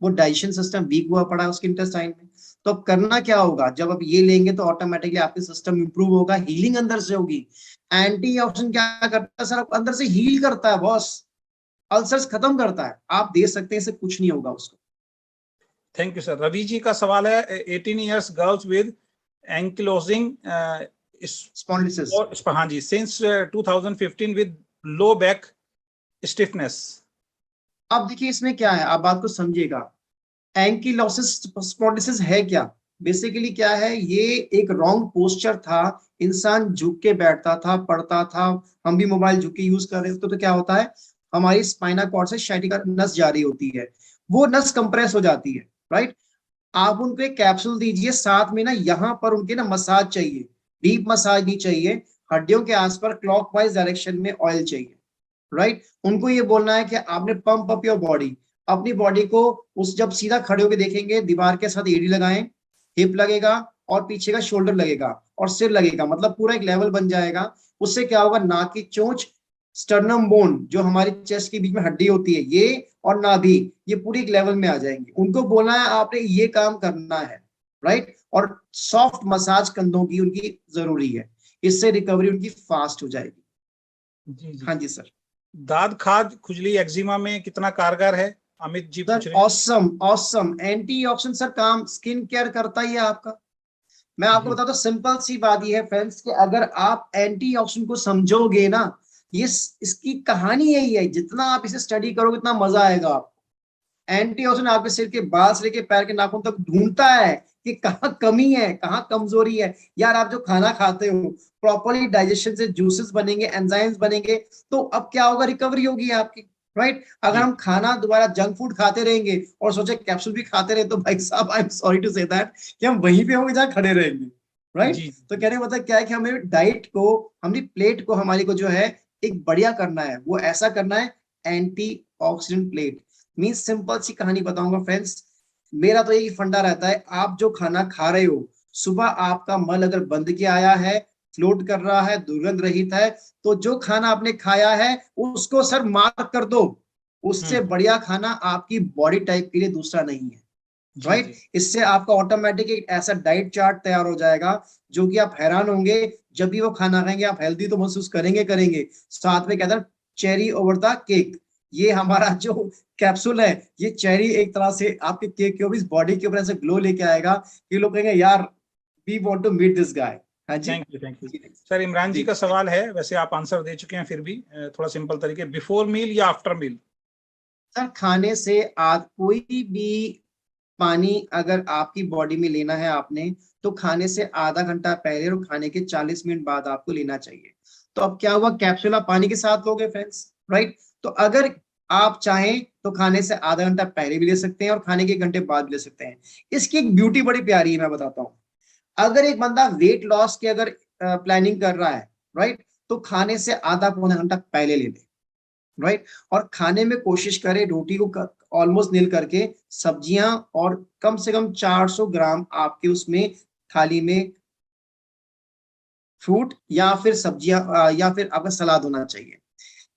S3: वो डाइजेशन सिस्टम वीक हुआ पड़ा है उसके इंटेस्टाइन में। तो अब करना क्या होगा, जब आप ये लेंगे तो ऑटोमेटिकली आपके सिस्टम इंप्रूव होगा, हीलिंग अंदर से होगी। एंटीऑक्सीडेंट क्या करता है सर, अंदर से हील करता है बॉस, अल्सर्स खत्म करता है। आप दे सकते हैं, इससे कुछ नहीं होगा उसको।
S1: Thank you sir. Ravi ji का सवाल है, 18 years girls with ankylosing
S3: spondylitis.
S1: हाँ जी, since 2015 with low back stiffness.
S3: अब देखिए इसमें क्या है, आप बात को समझिएगा। एंकिलोसिस स्पॉन्डिलिसिस है क्या, बेसिकली क्या है, ये एक रॉन्ग पोस्चर था। इंसान झुक के बैठता था, पढ़ता था, हम भी मोबाइल झुक के यूज कर रहे थे, तो क्या होता है, हमारी स्पाइना कॉर्ड से शाइटिका नस जारी होती है, वो नस कंप्रेस हो जाती है, राइट। आप उनको एक कैप्सूल दीजिए, साथ में ना यहाँ पर उनके ना मसाज चाहिए, डीप मसाज नहीं चाहिए, हड्डियों के आसपास क्लॉकवाइज डायरेक्शन में ऑयल चाहिए, राइट। उनको ये बोलना है कि आपने पंप अप योर बॉडी, अपनी बॉडी को उस जब सीधा खड़े होकर देखेंगे, दीवार के साथ एडी लगाएं, हिप लगेगा और पीछे का शोल्डर लगेगा और सिर लगेगा, मतलब पूरा एक लेवल बन जाएगा। उससे क्या होगा, नाक की चोंच, स्टर्नम बोन जो हमारी चेस्ट के बीच में हड्डी होती है, ये और नाभि, ये पूरी एक लेवल में आ जाएंगे। उनको बोलना है आपने ये काम करना है, राइट। और सॉफ्ट मसाज कंधों की उनकी जरूरी है, इससे रिकवरी उनकी फास्ट हो जाएगी।
S1: जी जी।
S3: हाँ जी सर।
S1: दाद खाज खुजली एक्जिमा में कितना कारगर है, अमित जी
S3: सर
S1: पूछ रहे हैं।
S3: ऑसम ऑसम, एंटीऑक्सीडेंट सर काम स्किन केयर करता ही है आपका। मैं आपको
S1: जी
S3: बताता हूँ, सिंपल सी बात ये है फ्रेंड्स कि अगर आप एंटीऑक्सीडेंट को समझोगे ना, ये इसकी कहानी यही है, जितना आप इसे स्टडी करोगे उतना मजा आएगा आपको। एंटीऑक्सीडेंट आपके सिर के बाल से लेके पैर के नाखून तक ढूंढता है कि कहाँ कमी है, कहाँ कमजोरी है। यार आप जो खाना खाते हो प्रॉपरली डाइजेशन से जूसेस बनेंगे, एंजाइम्स बनेंगे, तो अब क्या होगा, रिकवरी होगी आपकी, राइट। अगर
S1: जी
S3: हम खाना दोबारा जंक फूड खाते रहेंगे और सोचे कैप्सूल भी खाते रहे, तो भाई साहब I am sorry to say that कि हम वहीं पे होंगे जहाँ खड़े रहेंगे, राइट।
S1: जी
S3: तो कहने का मतलब क्या है कि हमें डाइट को, हमारी प्लेट को, हमारी को जो है एक बढ़िया करना है, वो ऐसा करना है antioxidant plate. Means simple सी कहानी बताऊंगा फ्रेंड्स, मेरा तो यही फंडा रहता है, आप जो खाना खा रहे हो, सुबह आपका मल अगर बंद किया आया है, फ्लोट कर रहा है, दुर्गंध रहित है, तो जो खाना आपने खाया है उसको सर मार्क कर दो। उससे बढ़िया खाना आपकी बॉडी टाइप के लिए दूसरा नहीं है,
S1: जी
S3: राइट।
S1: जी
S3: इससे आपका ऑटोमेटिक एक ऐसा डाइट चार्ट तैयार हो जाएगा जो कि आप हैरान होंगे, जब भी वो खाना खाएंगे आप हेल्दी तो महसूस करेंगे करेंगे। साथ में कहता है चेरी ओवर द केक, ये हमारा जो कैप्सूल है, ये चेरी एक तरह से आपके केक के ऊपर, इस बॉडी के ऊपर ऐसे ग्लो लेके आएगा कि लोग कहेंगे यार we want to meet this guy. हाँ जी।
S1: Thank you thank you. Sir Imran ji
S3: ji
S1: का सवाल है, वैसे आप आंसर दे चुके हैं, फिर भी थोड़ा सिंपल तरीके, बिफोर मील या आफ्टर मील?
S3: सर खाने से आज कोई भी पानी अगर आपकी बॉडी में लेना है आपने, तो खाने से आधा घंटा पहले और खाने के 40 मिनट बाद आपको लेना चाहिए। तो अब क्या हुआ, कैप्सूल आप पानी के साथ लोगे फ्रेंड्स, राइट। तो अगर आप चाहें तो खाने से आधा घंटा पहले भी ले सकते हैं और खाने के 1 घंटे बाद भी ले सकते हैं। इसकी एक ब्यूटी बड़ी प्यारी है, मैं बताता हूँ। अगर एक बंदा वेट लॉस की अगर प्लानिंग कर रहा है, राइट, तो खाने से आधा पौना घंटा पहले ले ले, राइट। और खाने में कोशिश करें रोटी को ऑलमोस्ट नील करके, सब्जियां और कम से कम 400 ग्राम आपके उसमें थाली में फ्रूट या फिर सब्जियां या फिर आपका सलाद होना चाहिए।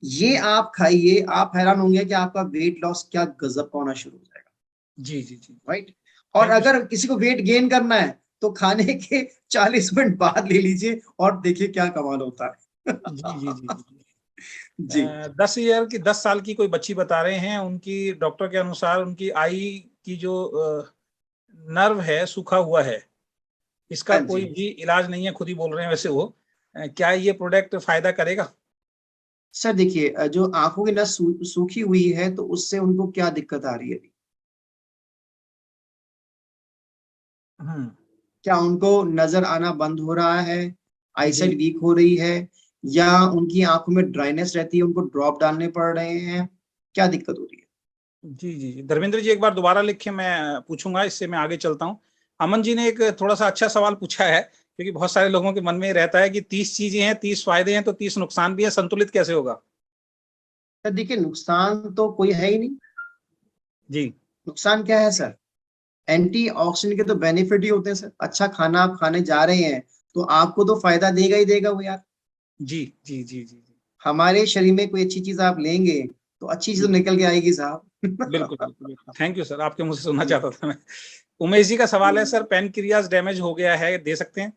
S3: ये आप खाइए, आप हैरान होंगे कि आपका वेट लॉस क्या गजब का होना शुरू हो जाएगा,
S1: जी जी जी।
S3: राइट। और
S1: थैंक यू
S3: अगर किसी को वेट गेन करना है तो खाने के 40 मिनट बाद ले लीजिए और देखिए क्या कमाल होता है।
S1: जी जी जी जी।
S3: जी
S1: 10 ईयर की 10 साल की कोई बच्ची बता रहे हैं, उनकी डॉक्टर के अनुसार उनकी आई की जो नर्व है सूखा हुआ है, इसका
S3: हाँ
S1: कोई
S3: जी।
S1: भी इलाज नहीं है, खुद ही बोल रहे हैं वैसे वो, क्या ये प्रोडक्ट फायदा करेगा?
S3: सर देखिए, जो आंखों की नस सूखी हुई है तो उससे उनको क्या दिक्कत आ रही है? क्या उनको नजर आना बंद हो रहा है, आईसाइट वीक हो रही है, या उनकी आंखों में ड्राइनेस रहती है, उनको ड्रॉप डालने पड़ रहे हैं, क्या दिक्कत हो रही है?
S1: जी जी जी, धर्मेंद्र जी एक बार दोबारा लिखिए, मैं पूछूंगा, इससे मैं आगे चलता हूँ। अमन जी ने एक थोड़ा सा अच्छा सवाल पूछा है, क्योंकि बहुत सारे लोगों के मन में रहता है कि 30 चीजें हैं, 30 फायदे हैं, तो 30 नुकसान भी है, संतुलित कैसे होगा?
S3: सर देखिए, नुकसान तो कोई है ही नहीं।
S1: जी
S3: नुकसान क्या है सर? एंटीऑक्सीडेंट के तो बेनिफिट ही होते हैं सर। अच्छा खाना आप खाने जा रहे हैं तो आपको तो फायदा देगा ही देगा वो यार।
S1: जी जी जी जी
S3: हमारे शरीर में कोई अच्छी चीज आप लेंगे तो अच्छी चीज
S1: जी,
S3: तो निकल के आएगी साहब।
S1: बिल्कुल बिल्कुल बिल्कुल, थैंक यू सर, आपके मुंह से सुनना चाहता था मैं। उमेश जी का सवाल है, सर पैनक्रियाज डैमेज हो गया है, दे सकते हैं?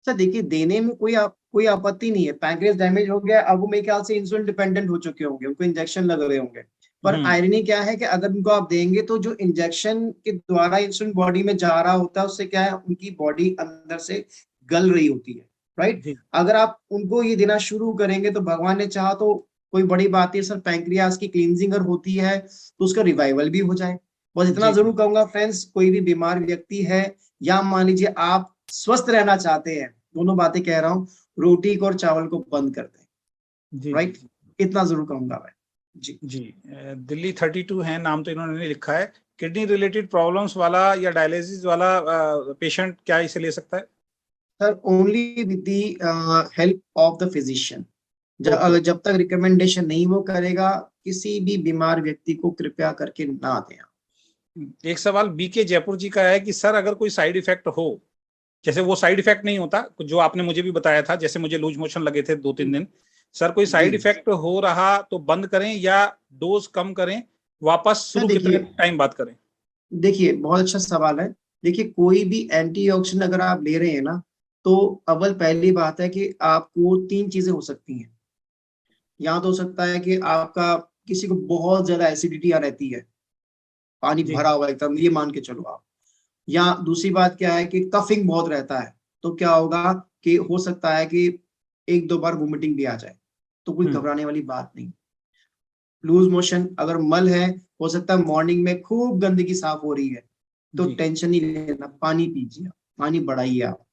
S3: सर देखिए, देने में कोई आपत्ति नहीं है। पैंक्रियास डैमेज हो गया, अब वो मेरे ख्याल से इंसुलिन डिपेंडेंट हो चुके होंगे, उनको इंजेक्शन लग रहे होंगे। पर आयरनी क्या है कि अगर उनको आप देंगे तो जो इंजेक्शन के द्वारा इंसुलिन बॉडी में जा रहा होता है उससे क्या है, उनकी बॉडी अंदर से गल रही होती है, राइट।
S1: जी
S3: अगर आप उनको ये देना शुरू करेंगे तो भगवान ने चाहा तो कोई बड़ी बात है सर, पैंक्रियास की क्लींजिंग अगर होती है तो उसका रिवाइवल भी हो जाए। बस इतना
S1: जी
S3: जरूर कहूंगा फ्रेंड्स, कोई भी बीमार व्यक्ति है या मान लीजिए आप स्वस्थ रहना चाहते हैं, दोनों बातें कह रहा हूँ, रोटी और चावल को बंद कर दें,
S1: जी जी
S3: राइट।
S1: जी
S3: इतना जरूर कहूंगा मैं। जी
S1: जी। दिल्ली 32 है, नाम तो इन्होंने नहीं लिखा है। किडनी रिलेटेड प्रॉब्लम्स वाला या डायलिसिस वाला पेशेंट क्या इसे ले सकता है?
S3: Sir, only with the help of the physician.
S1: Okay,
S3: जब तक रिकमेंडेशन नहीं वो करेगा, किसी भी बीमार व्यक्ति को कृपया करके ना दें।
S1: एक सवाल बीके जयपुर जी का है कि सर अगर कोई साइड इफेक्ट हो, जैसे वो साइड इफेक्ट नहीं होता जो आपने मुझे भी बताया था, जैसे मुझे लूज मोशन लगे थे 2-3 दिन, सर कोई
S3: जी
S1: साइड इफेक्ट हो रहा तो बंद करें या डोज कम करें, वापस
S3: सर
S1: शुरू कितने टाइम बाद करें?
S3: देखिए, बहुत अच्छा सवाल है। देखिए, कोई भी एंटीऑक्सीडेंट अगर आप ले रहे हैं ना, तो अव्वल पहली बात है कि आपको तीन चीजें हो सकती हैं। या तो हो सकता है कि आपका किसी को बहुत ज्यादा एसिडिटी आ रहती है, पानी
S1: जी
S3: भरा हुआ एकदम, ये मान के चलो आप। या दूसरी बात क्या है कि कफिंग बहुत रहता है, तो क्या होगा कि हो सकता है कि एक दो बार वोमिटिंग भी आ जाए, तो कोई
S1: हम्म
S3: घबराने वाली बात नहीं। लूज मोशन अगर मल है, हो सकता है मॉर्निंग में खूब गंदगी साफ हो रही है, तो
S1: जी
S3: टेंशन नहीं लेना, पानी पीजिए, पानी बढ़ाइए आप।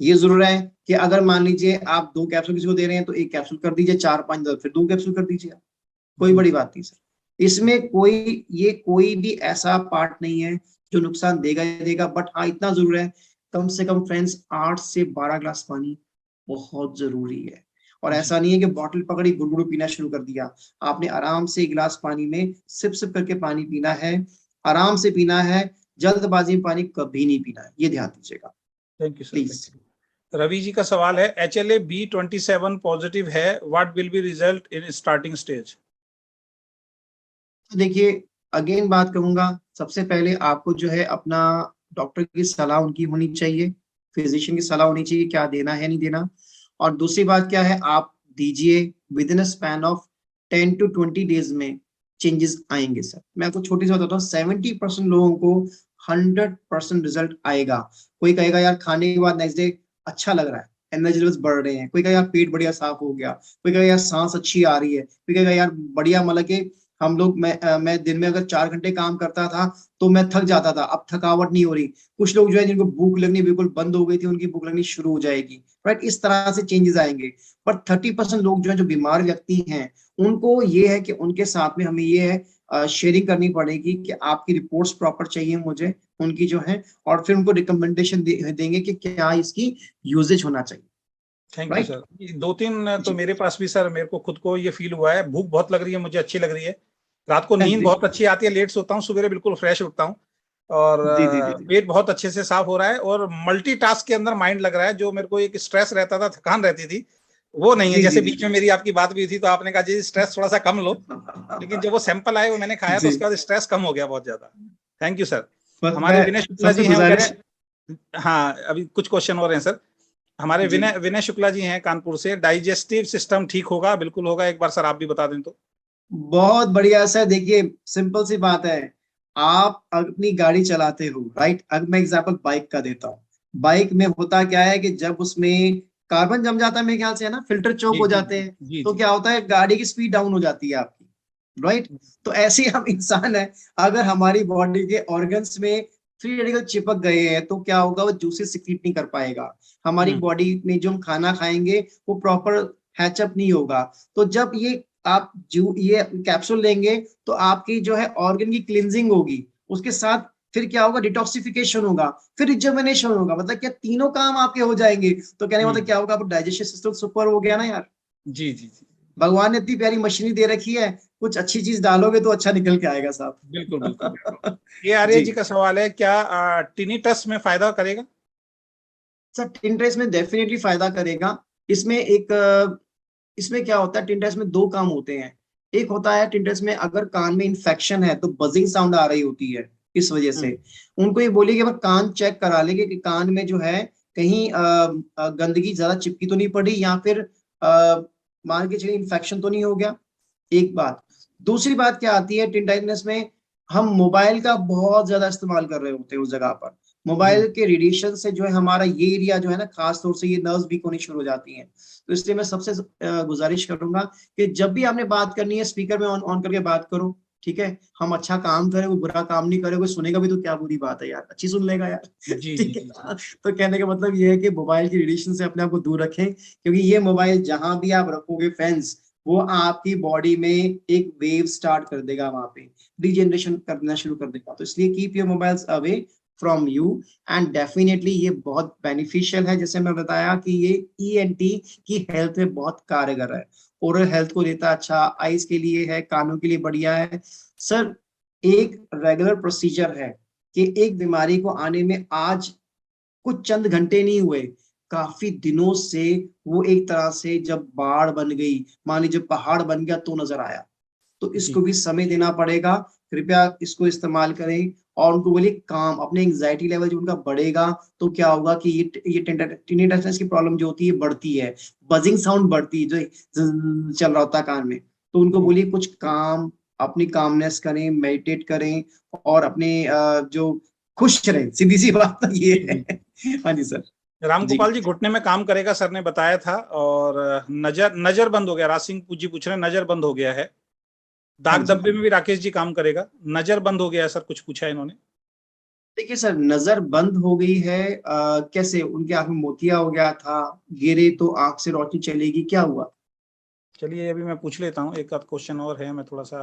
S3: ये जरूर है कि अगर मान लीजिए आप 2 कैप्सूल किसी को दे रहे हैं तो 1 कैप्सूल कर दीजिए, 4-5 दिन फिर 2 कैप्सूल कर दीजिए, कोई
S1: जी
S3: बड़ी
S1: जी
S3: बात नहीं सर। इसमें कोई भी ऐसा पार्ट नहीं है जो नुकसान देगा ही देगा। बट हाँ, इतना जरूर है, कम से कम फ्रेंड्स 8 से 12 ग्लास पानी बहुत जरूरी है। और
S1: जी
S3: ऐसा नहीं है कि बॉटल पकड़ी गुड़गुड़ पीना शुरू कर दिया। आपने आराम से 1 गिलास पानी में सिप सिप करके पानी पीना है, आराम से पीना है, जल्दबाजी में पानी कभी नहीं पीना है, ये ध्यान दीजिएगा
S1: thank you sir, thank
S3: please.
S1: You. Ravi ji का सवाल है, HLA-B27 पॉजिटिव है, what will be result in starting stage?
S3: तो देखिए, अगेन बात कहूंगा, सबसे पहले आपको जो है अपना डॉक्टर की सलाह उनकी होनी चाहिए, फिजिशियन की सलाह होनी चाहिए क्या देना है नहीं देना। और दूसरी बात क्या है, आप दीजिए, with in span of 10 to 20 days में चेंजेस आएंगे सर। मैं आपको छोटी सी बात बताता हूँ, 70% लोगों को 100% रिजल्ट आएगा। कोई कहेगा यार खाने के बाद नेक्स्ट डे अच्छा लग रहा है, एनर्जी लेवल्स बढ़ रहे हैं, कोई कहेगा यार पेट बढ़िया साफ हो गया, कोई कहेगा यार सांस अच्छी आ रही है, कोई कहेगा यार बढ़िया, मतलब कि हम लोग मैं दिन में अगर 4 घंटे काम करता था तो मैं थक जाता था, अब थकावट नहीं हो रही। कुछ लोग जो है जिनको भूख लगनी बिल्कुल बंद हो गई थी, उनकी भूख लगनी शुरू हो जाएगी, राइट। इस तरह से चेंजेस आएंगे। पर 30% लोग जो है जो बीमार व्यक्ति हैं, उनको ये है कि उनके साथ में हमें ये है शेयरिंग करनी पड़ेगी कि आपकी रिपोर्ट्स प्रॉपर चाहिए मुझे उनकी जो है, और फिर उनको रिकमेंडेशन देंगे कि क्या इसकी यूजेज होना चाहिए,
S1: थैंक यू
S3: राइट।
S1: सर। 2-3 तो
S3: जी
S1: मेरे पास भी सर, मेरे को खुद को ये फील हुआ है, भूख बहुत लग रही है, मुझे अच्छी लग रही है, रात को नींद
S3: जी
S1: बहुत अच्छी आती है, लेट सोता हूँ, सवेरे बिल्कुल फ्रेश उठता हूँ, और
S3: जी जी जी
S1: पेट बहुत अच्छे से साफ हो रहा है, और मल्टीटास्क के अंदर माइंड लग रहा है। जो मेरे को एक स्ट्रेस रहता था, थकान रहती थी, वो नहीं है।
S3: जी जी
S1: जैसे
S3: जी
S1: बीच में मेरी आपकी बात भी थी तो आपने कहा जी स्ट्रेस थोड़ा सा कम लो, लेकिन जब वो सैंपल आए, वो मैंने खाया, तो
S3: जी।
S1: उसके बाद स्ट्रेस कम हो गया बहुत ज्यादा। Thank you sir.
S3: बस
S1: हमारे
S3: मैं
S1: विनय शुक्ला
S3: सबसे
S1: जी हैं, वो कह रहे
S3: गुजारिश।
S1: हैं, हाँ अभी कुछ क्वेश्चन हो रहे हैं सर। हमारे
S3: जी,
S1: विनय विनय शुक्ला जी हैं कानपुर से, डाइजेस्टिव सिस्टम ठीक होगा? बिल्कुल होगा, एक बार सर आप भी बता दें तो।
S3: बहुत बढ़िया सर। देखिए, सिंपल सी बात है, आप अपनी गाड़ी चलाते हो, राइट। अब मैं एग्जांपल बाइक का देता हूँ। बाइक में होता क्या है कि जब उसमें कार्बन जम जाता है मेरे ख्याल से, है ना, फिल्टर चोक हो जाते हैं, तो क्या होता है, गाड़ी की स्पीड डाउन हो जाती है आपकी, राइट। तो ऐसे ही हम इंसान है, अगर हमारी बॉडी के ऑर्गन्स में फ्री रेडिकल चिपक गए हैं तो क्या होगा, वो जूसेस सिक्रीट नहीं कर पाएगा, हमारी बॉडी में जो हम खाना खाएंगे वो प्रॉपर हैचअप नहीं होगा। तो जब ये आप जो ये कैप्सूल लेंगे तो आपकी जो है ऑर्गन की क्लींजिंग होगी, उसके साथ फिर क्या होगा, डिटॉक्सिफिकेशन होगा, फिर रिजुवेनेशन होगा, मतलब क्या तीनों काम आपके हो जाएंगे। तो कहने मतलब क्या होगा, आप डाइजेस्टिव सिस्टम सुपर हो गया ना यार।
S1: जी जी जी,
S3: भगवान ने इतनी प्यारी मशीनरी दे रखी है, कुछ अच्छी चीज डालोगे तो अच्छा निकल के आएगा साहब।
S1: बिल्कुल बिल्कुल बिल्कुल। ये आर्य
S3: जी
S1: जी का सवाल है, क्या टिनिटस में फायदा करेगा?
S3: सर, टिंटरेस में डेफिनेटली फायदा करेगा। इसमें इसमें क्या होता है, टिंटरेस में दो काम होते हैं। एक होता है टिंटरेस में अगर कान में इंफेक्शन है तो बजिंग साउंड आ रही होती है, इस वजह से उनको ये बोलिए कि वह कान चेक करा लेंगे कि कान में जो है कहीं गंदगी ज्यादा चिपकी तो नहीं पड़ी, या फिर मान के चलिए इन्फेक्शन तो नहीं हो गया। एक बात। दूसरी बात क्या आती है टिंटाइटनेस में, हम मोबाइल का बहुत ज्यादा इस्तेमाल कर रहे होते हैं उस जगह पर। मोबाइल के रेडिएशन से जो है हमारा ये एरिया जो है ना, खास तौर से ये नर्व्स वीक होनी शुरू हो जाती हैं। तो इसलिए मैं सबसे गुजारिश करूंगा कि जब भी आपने बात करनी है स्पीकर में ऑन करके बात करो, ठीक है। हम अच्छा काम करें, कोई बुरा काम नहीं करे, कोई सुनेगा भी तो क्या बुरी बात है यार, अच्छी सुन लेगा यार।
S1: जी जी
S3: ठीक है
S1: जी
S3: ना? तो कहने का मतलब ये है कि मोबाइल की रेडिएशन से अपने आप को दूर रखें, क्योंकि ये मोबाइल जहां भी आप रखोगे फ्रेंड्स, वो आपकी बॉडी में एक वेव स्टार्ट कर देगा, वहां पे डिजेनरेशन करना शुरू कर देगा। तो इसलिए keep your mobiles away from you. And definitely ये बहुत बेनिफिशियल है, जैसे मैं बताया कि ये ईएनटी की हेल्थ में बहुत कारगर है, ओरल हेल्थ को देता है, अच्छा आईज के लिए है, कानों के लिए बढ़िया है। सर, एक रेगुलर प्रोसीजर है कि एक बीमारी को आने में आज कुछ चंद घंटे नहीं हुए, काफी दिनों से वो एक तरह से जब बाढ़ बन गई, मान लीजिए पहाड़ बन गया तो नजर आया। तो इसको भी समय देना पड़ेगा, कृपया इसको इस्तेमाल करें। और उनको बोलिए काम, अपने एंजाइटी लेवल जो उनका बढ़ेगा तो क्या होगा कि ये टिनिटस की प्रॉब्लम जो होती है बढ़ती है, बजिंग साउंड बढ़ती है, जो चल रहा होता है कान में। तो उनको बोलिए कुछ काम, अपनी कामनेस करें, मेडिटेट करें, और अपने जो खुश रहें, सीधी सी बात तो ये है। हाँ जी सर।
S1: रामगोपाल जी घुटने में काम करेगा, सर ने बताया था। और नजर बंद हो गया, राज सिंह जी पूछ रहे हैं, नजर बंद हो गया है।
S3: हाँ
S1: दाग
S3: जी।
S1: धब्बे में भी राकेश जी काम करेगा, नजर बंद हो गया है सर, कुछ पूछा है इन्होंने।
S3: देखिए सर, नजर बंद हो गई है, कैसे, उनकी आंख में मोतिया हो गया था, गिरे तो आंख से रोशनी चलेगी, क्या हुआ?
S1: चलिए अभी मैं पूछ लेता हूँ, एक आध क्वेश्चन और है, मैं थोड़ा सा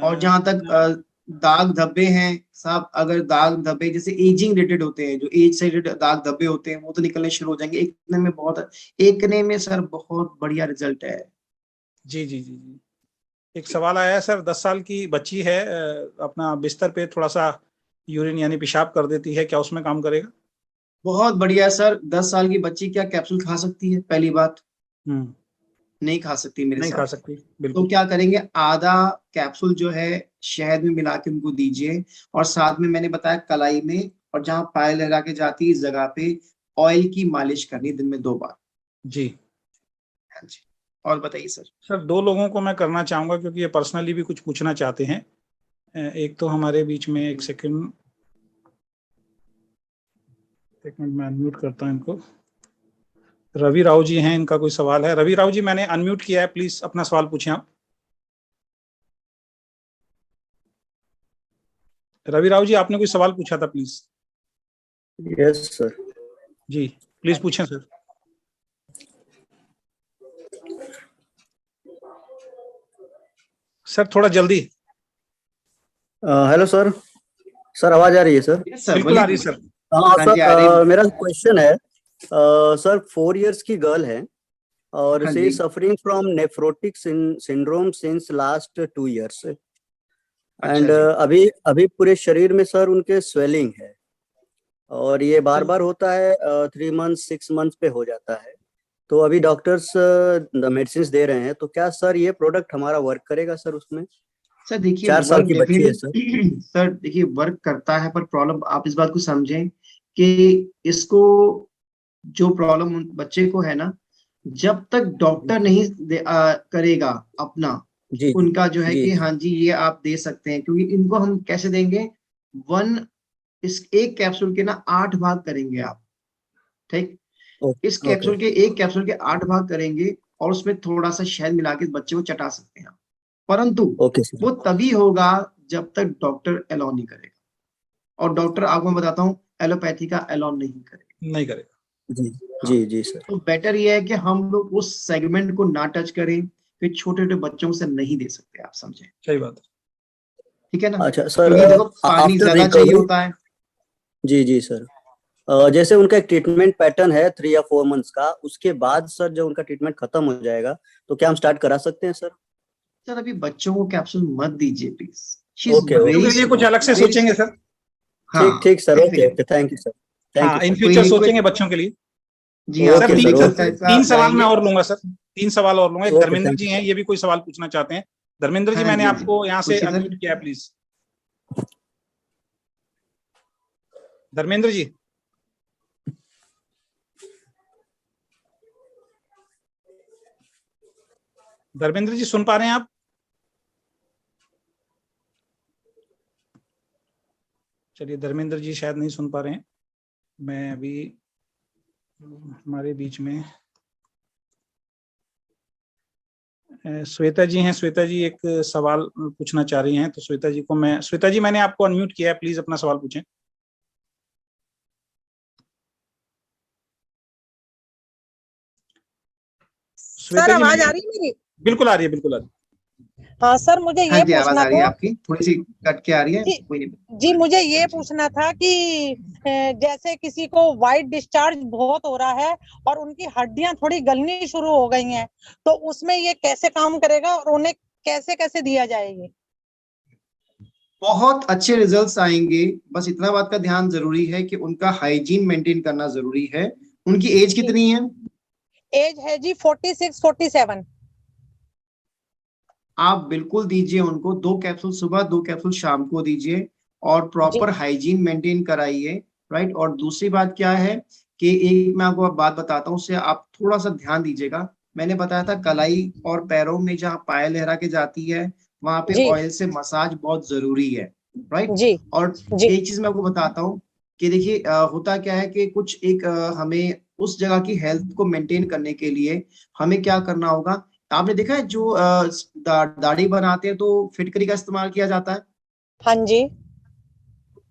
S3: और जहां तक दाग धब्बे हैं साहब, अगर दाग धब्बे जैसे एजिंग रिलेटेड होते हैं, जो एज से रिलेटेड दाग धब्बे होते हैं वो तो निकलने शुरू हो जाएंगे एक ने में सर बहुत बढ़िया रिजल्ट है।
S1: जी जी जी जी। एक सवाल आया है सर, 10 साल की बच्ची है, अपना बिस्तर पे थोड़ा सा यूरिन यानी पेशाब कर देती है, क्या उसमें काम करेगा?
S3: बहुत बढ़िया सर, 10 साल की बच्ची क्या कैप्सूल खा सकती है? पहली बात,
S1: हम्म।
S3: नहीं खा सकती मेरे
S1: नहीं
S3: हिसाब
S1: खा
S3: से।
S1: सकती,
S3: तो
S1: बिल्कुल।
S3: क्या करेंगे, आधा कैप्सूल जो है शहद में मिला के उनको दीजिए, और साथ में मैंने बताया कलाई में, और जहां पायल लगा के जाती है इस जगह पे ऑयल की मालिश करनी दिन में 2 बार।
S1: जी
S3: हाँ जी। और बताइए सर।
S1: सर, 2 लोगों को मैं करना चाहूंगा क्योंकि ये पर्सनली भी कुछ पूछना चाहते हैं। एक तो हमारे बीच में, एक सेकंड, एक मिनट मैं अनम्यूट करता हूं इनको। रवि राव जी हैं, इनका कोई सवाल है। रवि राव जी, मैंने अनम्यूट किया है, प्लीज अपना सवाल पूछें आप। रवि राव जी, आपने कोई सवाल पूछा था, प्लीज।
S4: Yes sir.
S1: जी प्लीज पूछें सर। सर थोड़ा जल्दी।
S4: Hello sir. सर आवाज आ रही है सर?
S3: यस सर,
S1: बिल्कुल आ
S3: बोलिए
S1: रही है
S3: बोलिए।
S1: सर।
S4: हाँ
S3: हाँ जी, आ रही
S4: सर,
S3: है।
S4: मेरा क्वेश्चन है सर, 4 इयर्स की गर्ल है और
S3: हाँ
S4: शी
S3: जी।
S4: Is suffering from nephrotic syndrome since last 2 years.
S3: अच्छा
S4: एंड
S3: जी।
S4: अभी अभी पूरे शरीर में सर उनके स्वेलिंग है, और ये बार
S3: तो
S4: बार होता है, 3 मंथ 6 मंथ पे हो जाता है। तो अभी डॉक्टर्स मेडिसिन दे रहे हैं, तो क्या सर ये प्रोडक्ट हमारा वर्क करेगा सर उसमें?
S3: सर देखिए,
S4: 4 साल
S3: वर्क
S4: की बच्ची है सर।
S3: डेफिनेटली सर देखिए वर्क करता है, पर प्रॉब्लम आप इस बात को समझें कि इसको, जो प्रॉब्लम बच्चे को है ना, जब तक डॉक्टर नहीं करेगा अपना,
S4: जी जी
S3: उनका जो है
S4: जी
S3: कि
S4: जी।
S3: हाँ जी ये आप दे सकते हैं, क्योंकि इनको हम कैसे देंगे, वन, इस एक कैप्सूल के ना 8 भाग करेंगे आप, ठीक। इस कैप्सूल के एक कैप्सूल के 8 भाग करेंगे और उसमें थोड़ा सा शहद मिला के बच्चे को चटा सकते हैं, परंतु
S4: ओके सर।
S3: वो तभी होगा जब तक डॉक्टर अलाउ नहीं करेगा, और डॉक्टर आपको मैं बताता हूँ एलोपैथी का अलाउ नहीं करेगा।
S4: जी जी जी सर।
S3: तो बेटर ये है कि हम लोग उस सेगमेंट को ना टच करें, फिर छोटे छोटे बच्चों से नहीं दे सकते, आप समझे?
S1: सही बात है।
S3: ठीक है ना?
S4: अच्छा सर,
S3: क्योंकि देखो पानी
S4: आफ्टर
S3: ज्यादा चाहिए
S4: रिकवरी,
S3: होता है।
S4: जी जी सर, जैसे उनका एक ट्रीटमेंट पैटर्न है 3 या 4 मंथ्स का, उसके बाद सर जब उनका ट्रीटमेंट खत्म हो जाएगा तो क्या हम स्टार्ट करा सकते हैं सर?
S3: सर अभी बच्चों को कैप्सूल मत दीजिए प्लीज।
S4: ओके,
S1: बच्चों के लिए कुछ अलग से सोचेंगे सर।
S4: ठीक ठीक sir, okay okay, thank you sir, thank
S1: हाँ,
S4: यू
S1: इन
S4: सर।
S1: फ्यूचर सोचेंगे बच्चों के लिए।
S3: जी हाँ
S1: सर,
S4: ओके सर, ओके।
S1: 3 सवाल मैं और लूंगा सर, 3 सवाल और लूंगा। एक
S4: ओके,
S1: धर्मेंद्र
S4: थैंक
S1: जी
S4: यू
S1: हैं,
S4: सर।
S1: ये भी कोई सवाल पूछना चाहते हैं। धर्मेंद्र जी,
S3: हाँ
S1: मैंने
S3: जी,
S1: आपको यहाँ से
S3: पूछिए सर।
S1: अनम्यूट किया है, प्लीज। धर्मेंद्र जी, धर्मेंद्र जी सुन पा रहे हैं आप? चलिए, धर्मेंद्र जी शायद नहीं सुन पा रहे हैं। मैं अभी हमारे बीच में श्वेता जी हैं। श्वेता जी एक सवाल पूछना चाह रही हैं, तो श्वेता जी मैंने आपको अनम्यूट किया है, प्लीज अपना सवाल पूछें।
S5: सर आवाज आ रही है मेरी?
S1: बिल्कुल आ रही है, बिल्कुल आ रही है।
S5: हाँ सर, मुझे
S3: हाँ
S5: ये
S3: जी, आवाज
S5: पूछना
S3: आ रही है
S5: था।
S3: आपकी, थोड़ी सी कट के आ रही है,
S5: जी,
S3: कोई नहीं।
S5: जी मुझे ये पूछना था कि जैसे किसी को वाइट डिस्चार्ज बहुत हो रहा है और उनकी हड्डियां थोड़ी गलनी शुरू हो गई हैं, तो उसमें ये कैसे काम करेगा और उन्हें कैसे कैसे दिया जाएगा?
S3: बहुत अच्छे रिजल्ट्स आएंगे, बस इतना बात का ध्यान जरूरी है कि उनका हाइजीन मेंटेन करना जरूरी है। उनकी एज कितनी है?
S5: एज है जी 46-47।
S3: आप बिल्कुल दीजिए उनको 2 कैप्सूल सुबह, 2 कैप्सूल शाम को दीजिए, और प्रॉपर हाइजीन मेंटेन कराइए, राइट। और दूसरी बात क्या है कि एक मैं आपको बात बताता हूँ, उससे आप थोड़ा सा ध्यान दीजिएगा। मैंने बताया था कलाई और पैरों में जहाँ पायल लहरा के जाती है, वहां पे
S5: जी
S3: ऑयल से मसाज बहुत जरूरी है, राइट।
S5: जी
S3: और
S5: जी
S3: एक चीज मैं आपको बताता हूँ कि देखिए होता क्या है कि कुछ एक हमें उस जगह की हेल्थ को मेंटेन करने के लिए हमें क्या करना होगा। आपने देखा है जो दाढ़ी बनाते हैं तो फिटकरी का इस्तेमाल किया जाता है।
S5: हाँ जी,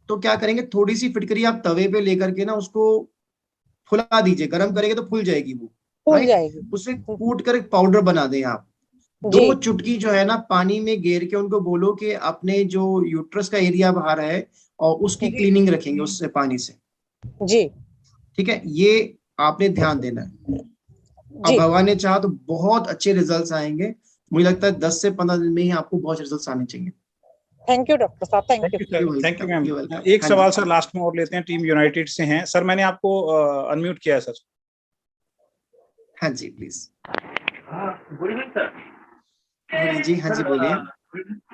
S3: तो क्या करेंगे, थोड़ी सी फिटकरी आप तवे पे लेकर के ना उसको फुला दीजिए, गर्म करेंगे तो फूल जाएगी वो,
S5: फूल
S3: राइट।
S5: जाएगी।
S3: उसे कूट कर एक पाउडर बना दें आप।
S5: जी
S3: 2 चुटकी जो है ना पानी में गेर के उनको बोलो कि अपने जो यूट्रस का एरिया बाहर है और उसकी क्लीनिंग रखेंगे उससे, पानी से।
S5: जी
S3: ठीक है, ये आपने ध्यान देना है। अब
S5: जी।
S3: भगवान ने चाहा तो बहुत अच्छे रिजल्ट्स आएंगे। मुझे लगता है 10 से 15 दिन में ही आपको बहुत रिजल्ट्स आने चाहिए।
S5: थैंक यू डॉक्टर साहब, thank
S1: thank
S5: you.
S1: You sir, thank you ma'am.
S3: You're welcome.
S1: एक
S3: हाँ
S1: सवाल
S3: जी।
S1: सर लास्ट में और लेते हैं, टीम यूनाइटेड से हैं सर। मैंने आपको अनम्यूट किया है सर।
S3: हाँ जी प्लीज।
S2: Good evening sir.
S3: जी हाँ जी, बोलिए।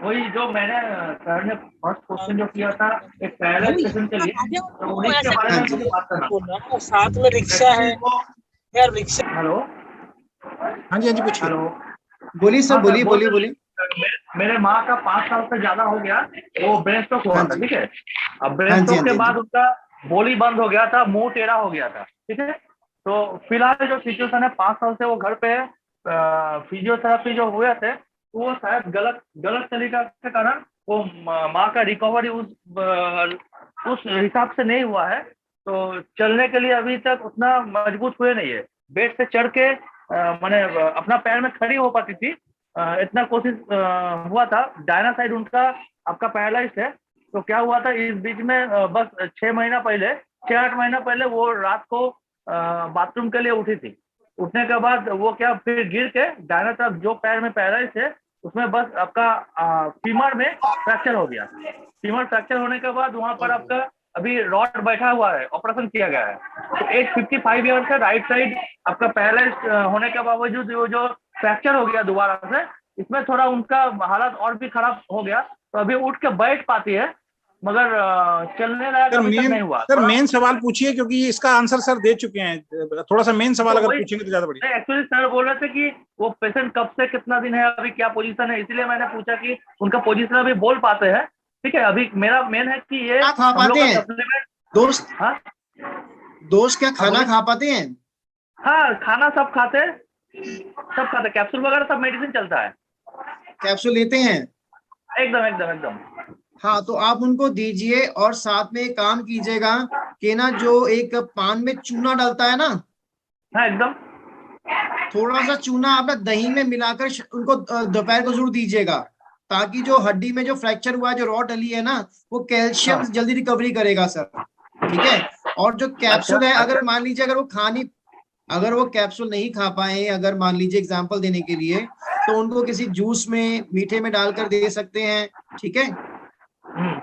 S2: वही जो मैंने सर ने फर्स्ट क्वेश्चन जो किया था एक पैरेलल पेशेंट के लिए, तो उन्हीं के बारे में मुझे बात करना था।
S5: साथ में रिक्शा है यार, रिक्शा।
S2: हेलो,
S1: हाँ जी, हाँ जी, पूछिए।
S2: हेलो।
S3: बोलिए सर,
S2: हाँ सर,
S3: बोलिए
S2: बोल
S3: बोलिए
S2: रहे
S3: बोलिए।
S2: मेरे माँ का 5 साल से ज्यादा हो गया, वो ब्रेन स्ट्रोक हुआ
S3: हाँ
S2: था,
S3: जी,
S2: ठीक है। अब ब्रेन
S3: हाँ जी,
S2: स्ट्रोक
S3: हाँ
S2: के
S3: जी, हाँ
S2: बाद
S3: जी।
S2: उनका बोली बंद हो गया था, मुंह टेढ़ा हो गया था, ठीक है। तो फिलहाल जो सिचुएशन है, 5 साल से वो घर पे है। फिजियोथेरेपी जो हुए थे, तो वो शायद गलत गलत तरीका के कारण वो माँ का रिकवरी उस हिसाब से नहीं हुआ है। तो चलने के लिए अभी तक उतना मजबूत हुए नहीं है। बेड से चढ़ के मैंने अपना पैर में खड़ी हो पाती थी, इतना कोशिश हुआ था। डायना साइड उनका आपका पैरालाइज है। तो क्या हुआ था इस बीच में, बस 6 महीना पहले, 6-8 महीना पहले वो रात को बाथरूम के लिए उठी थी। उठने के बाद वो क्या फिर गिर के दाहिना तरफ जो पैर में पैरालाइज है उसमें बस आपका फीमर में फ्रैक्चर हो गया। फीमर फ्रैक्चर होने के बाद वहां पर आपका अभी रॉड बैठा हुआ है, ऑपरेशन किया गया है। तो एज 55 ईयर्स है, राइट साइड आपका पैरालाइज होने के बावजूद जो फ्रैक्चर हो गया दोबारा से, इसमें थोड़ा उनका हालत और भी खराब हो गया। तो अभी उठ के बैठ पाती है, मगर चलने लायक
S1: सर
S2: अभी तक
S1: मेन
S2: नहीं हुआ।
S1: सर मेन सवाल पूछिए, क्योंकि इसका आंसर सर दे चुके हैं। थोड़ा सा मेन सवाल अगर पूछेंगे तो ज्यादा बढ़िया।
S2: एक्चुअली सर बोल रहे थे कि वो पेशेंट कब से कितना दिन है, अभी क्या पोजीशन है, इसलिए मैंने पूछा कि उनका पोजीशन अभी बोल पाते हैं। ठीक है, अभी मेरा मेन है कि ये
S3: क्या खा
S2: हम लोग
S3: पाते
S2: का
S3: हैं
S2: सप्लीमेंट।
S3: दोस्त?
S2: हाँ,
S3: दोस्त क्या खाना खा पाते हैं?
S2: हाँ, खाना सब खाते, कैप्सूल वगैरह सब मेडिसिन चलता है।
S3: कैप्सूल लेते हैं?
S2: एकदम एकदम एकदम।
S3: हाँ, तो आप उनको दीजिए और साथ में एक काम कीजिएगा कि ना, जो एक पान में चूना डालता है ना,
S2: हाँ एकदम।
S3: थोड़ा सा चूना आप ना दही में मिलाकर उनको दोपहर को जरूर दीजिएगा, ताकि जो हड्डी में जो फ्रैक्चर हुआ है, जो रॉड डली है ना, वो कैल्शियम
S2: हाँ।
S3: जल्दी रिकवरी करेगा सर। ठीक है। और जो कैप्सूल है, अगर मान लीजिए अगर वो कैप्सूल नहीं खा पाए, अगर मान लीजिए एग्जांपल देने के लिए, तो उनको किसी जूस में, मीठे में डालकर दे सकते हैं। ठीक है।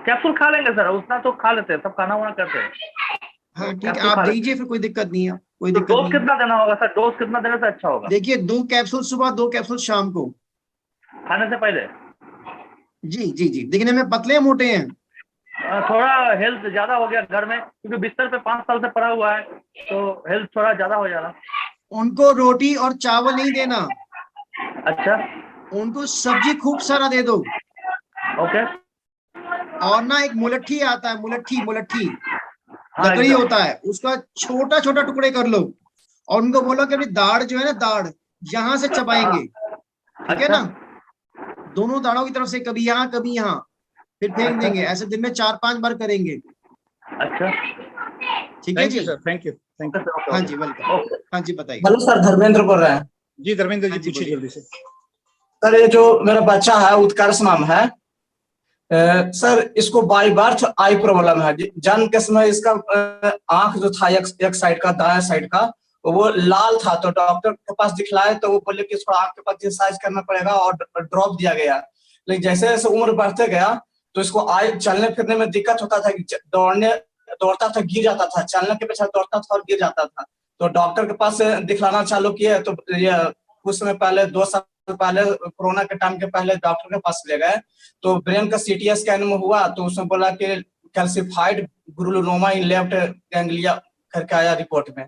S2: कैप्सूल खा लेंगे सर, उतना तो खा लेते हैं, सब खाना वाना करते हैं।
S3: हाँ ठीक है,
S2: कैप्सूल
S3: आप
S2: खा लेते
S3: दीजिए, फिर कोई दिक्कत नहीं है, कोई
S2: तो
S3: दिक्कत
S2: डोज
S3: नहीं है।
S2: कितना देना होगा सर? डोज कितना देने से अच्छा होगा?
S3: देखिए, 2 कैप्सूल सुबह, 2 कैप्सूल शाम को,
S2: खाने से पहले।
S3: जी जी जी। दिखने में पतले हैं, मोटे हैं?
S2: थोड़ा हेल्थ ज्यादा हो गया घर में, क्योंकि बिस्तर पे 5 साल से पड़ा हुआ है, तो हेल्थ थोड़ा ज्यादा हो जाएगा।
S3: उनको रोटी और चावल नहीं देना,
S2: अच्छा।
S3: उनको सब्जी खूब सारा दे दो।
S2: ओके।
S3: और ना एक मुलट्ठी आता है, मुलट्ठी
S2: हाँ
S3: लकड़ी
S2: एकदम।
S3: होता है, उसका छोटा छोटा टुकड़े कर लो और उनको बोलो कि अपनी दाढ़ जो है ना, दाढ़ यहां से चबाएंगे। ठीक है
S2: अच्छा।
S3: ना? दोनों दाढ़ों की तरफ से, कभी यहाँ कभी यहाँ, फिर फेंक
S2: अच्छा।
S3: देंगे। ऐसे दिन में 4-5 बार करेंगे।
S2: अच्छा।
S3: ठीक है
S1: थैंक यू
S3: जी।
S1: Sir, thank you, thank you.
S3: हाँ जी, वेलकम।
S2: ओके।
S3: हाँ जी, बताइए।
S6: हेलो सर, धर्मेंद्र बोल रहे हैं।
S1: जी धर्मेंद्र जी,
S3: हाँ जी,
S1: पूछिए
S3: बोलिए।
S1: जल्दी से।
S6: सर, ये जो मेरा बच्चा है, उत्कर्ष नाम है, सर इसको बाई बर्थ आई प्रॉब्लम है। जन्म के समय इसका आंख जो था, एक साइड का, दाएं साइड का, वो लाल था। तो डॉक्टर के पास दिखलाए तो वो बोले कि इसको आंख के पास एक्सरसाइज करना पड़ेगा और ड्रॉप दिया गया। लेकिन जैसे जैसे उम्र बढ़ते गया तो इसको चलने फिरने में दिक्कत होता था कि दौड़ता था, गिर जाता था, चलने के पीछे दौड़ता था और गिर जाता था। तो डॉक्टर के पास दिखलाना चालू किए। तो ये कुछ समय पहले, 2 साल पहले, कोरोना के टाइम के पहले डॉक्टर के पास ले गए। तो ब्रेन का सीटी स्कैन में हुआ तो उसने बोला कि कैल्सिफाइड ग्रानुलोमा इन लेफ्ट गैंग्लिया करके आया रिपोर्ट में।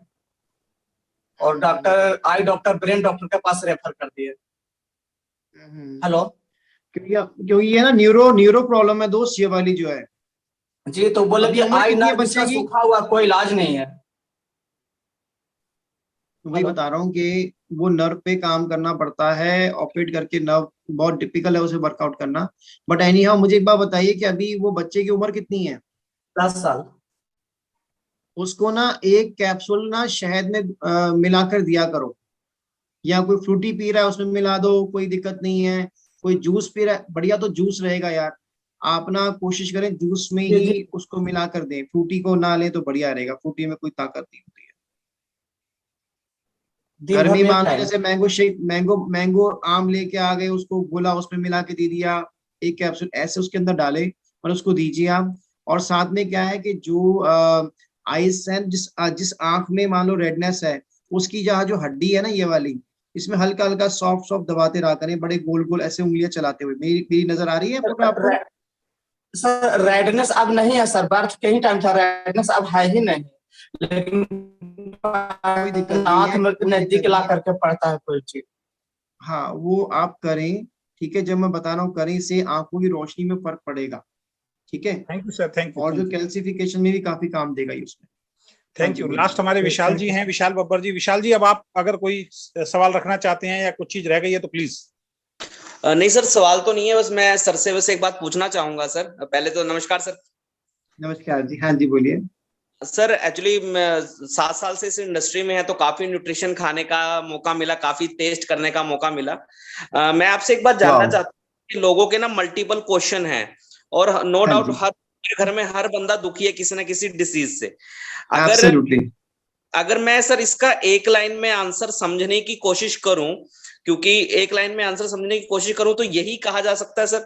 S6: और डॉक्टर ब्रेन डॉक्टर के पास रेफर कर दिए। हेलो
S3: क्योंकि ये ना न्यूरो प्रॉब्लम है दोस्त, ये वाली जो है
S6: जी। तो बोले कि
S3: उम्र
S6: आई
S3: कितनी है
S6: नर्व
S3: बच्चे
S6: इसका
S3: की?
S6: सूखा हुआ, कोई इलाज नहीं है।
S3: वही बता रहा हूँ कि वो नर्व पे काम करना पड़ता है, ऑपरेट करके। नर्व बहुत डिफिकल्ट है उसे वर्कआउट करना। बट एनी हाउ, मुझे एक बात बताइए कि अभी वो बच्चे की उम्र कितनी है?
S6: 10 साल।
S3: उसको ना एक कैप्सूल ना शहद में मिलाकर दिया करो, या कोई फ्रूटी पी रहा है उसमें मिला दो, कोई दिक्कत नहीं है। कोई जूस पी रहा है, बढ़िया तो जूस रहेगा यार, आप ना कोशिश करें जूस में
S6: जी जी।
S3: ही उसको मिलाकर दें। फ्रूटी को ना लें तो बढ़िया रहेगा, फ्रूटी में कोई ताकत नहीं होती है।
S6: दिन
S3: घर
S6: भर
S3: में
S6: में एक
S3: मान लो
S6: टाइम।
S3: जैसे मैंगो शेक, मैंगो आम लेके आ गए, उसको गोला उसमें मिला के दे दिया, एक कैप्सूल ऐसे उसके अंदर डाले और उसको दीजिए आप। और साथ में क्या है कि जो आइस है, जिस आंख में मान लो रेडनेस है, उसकी जहाँ जो हड्डी है ना, ये वाली, इसमें हल्का हल्का सॉफ्ट सॉफ्ट दबाते रहा करें, बड़े गोल गोल ऐसे उंगलियां चलाते हुए। मेरी नजर आ रही है पूरा आपको?
S6: सर रेडनेस अब नहीं है सर, बर्थ के ही टाइम था, रेडनेस अब है ही नहीं। लेकिन
S3: कोई दिक्कत नहीं
S6: आंख
S3: है,
S6: में
S3: कोई
S6: नजदीक
S3: दिक्कत
S6: ला
S3: नहीं है।
S6: करके पड़ता है कोई चीज।
S3: हाँ, वो आप करें। ठीक है, जब मैं बता रहा हूँ करें, इससे आंखों की रोशनी में फर्क पड़ेगा। ठीक है।
S1: Thank you sir, thank you,
S3: और जो
S1: थैंक यू,
S3: कैल्सिफिकेशन में भी काफी काम देगा ये उसमें।
S1: Thank you. लास्ट हमारे विशाल जी हैं, विशाल बब्बर जी। विशाल जी, अब आप अगर कोई सवाल रखना चाहते हैं या कुछ चीज रह गई है तो प्लीज।
S7: नहीं सर, सवाल तो नहीं है, बस मैं सर से बस एक बात पूछना चाहूंगा सर। पहले तो नमस्कार सर।
S3: नमस्कार जी। हाँ जी, बोलिए।
S7: सर एक्चुअली 7 साल से इस इंडस्ट्री में है, तो काफी न्यूट्रिशन खाने का मौका मिला, काफी टेस्ट करने का मौका मिला। मैं आपसे एक बात जानना चाहता हूँ कि लोगों के ना मल्टीपल क्वेश्चन हैं, और नो डाउट हर घर में हर बंदा दुखी है किसी ना किसी डिसीज से। अगर मैं सर इसका एक लाइन में आंसर समझने की कोशिश करूं, क्योंकि एक लाइन में आंसर समझने की कोशिश करूं तो यही कहा जा सकता है सर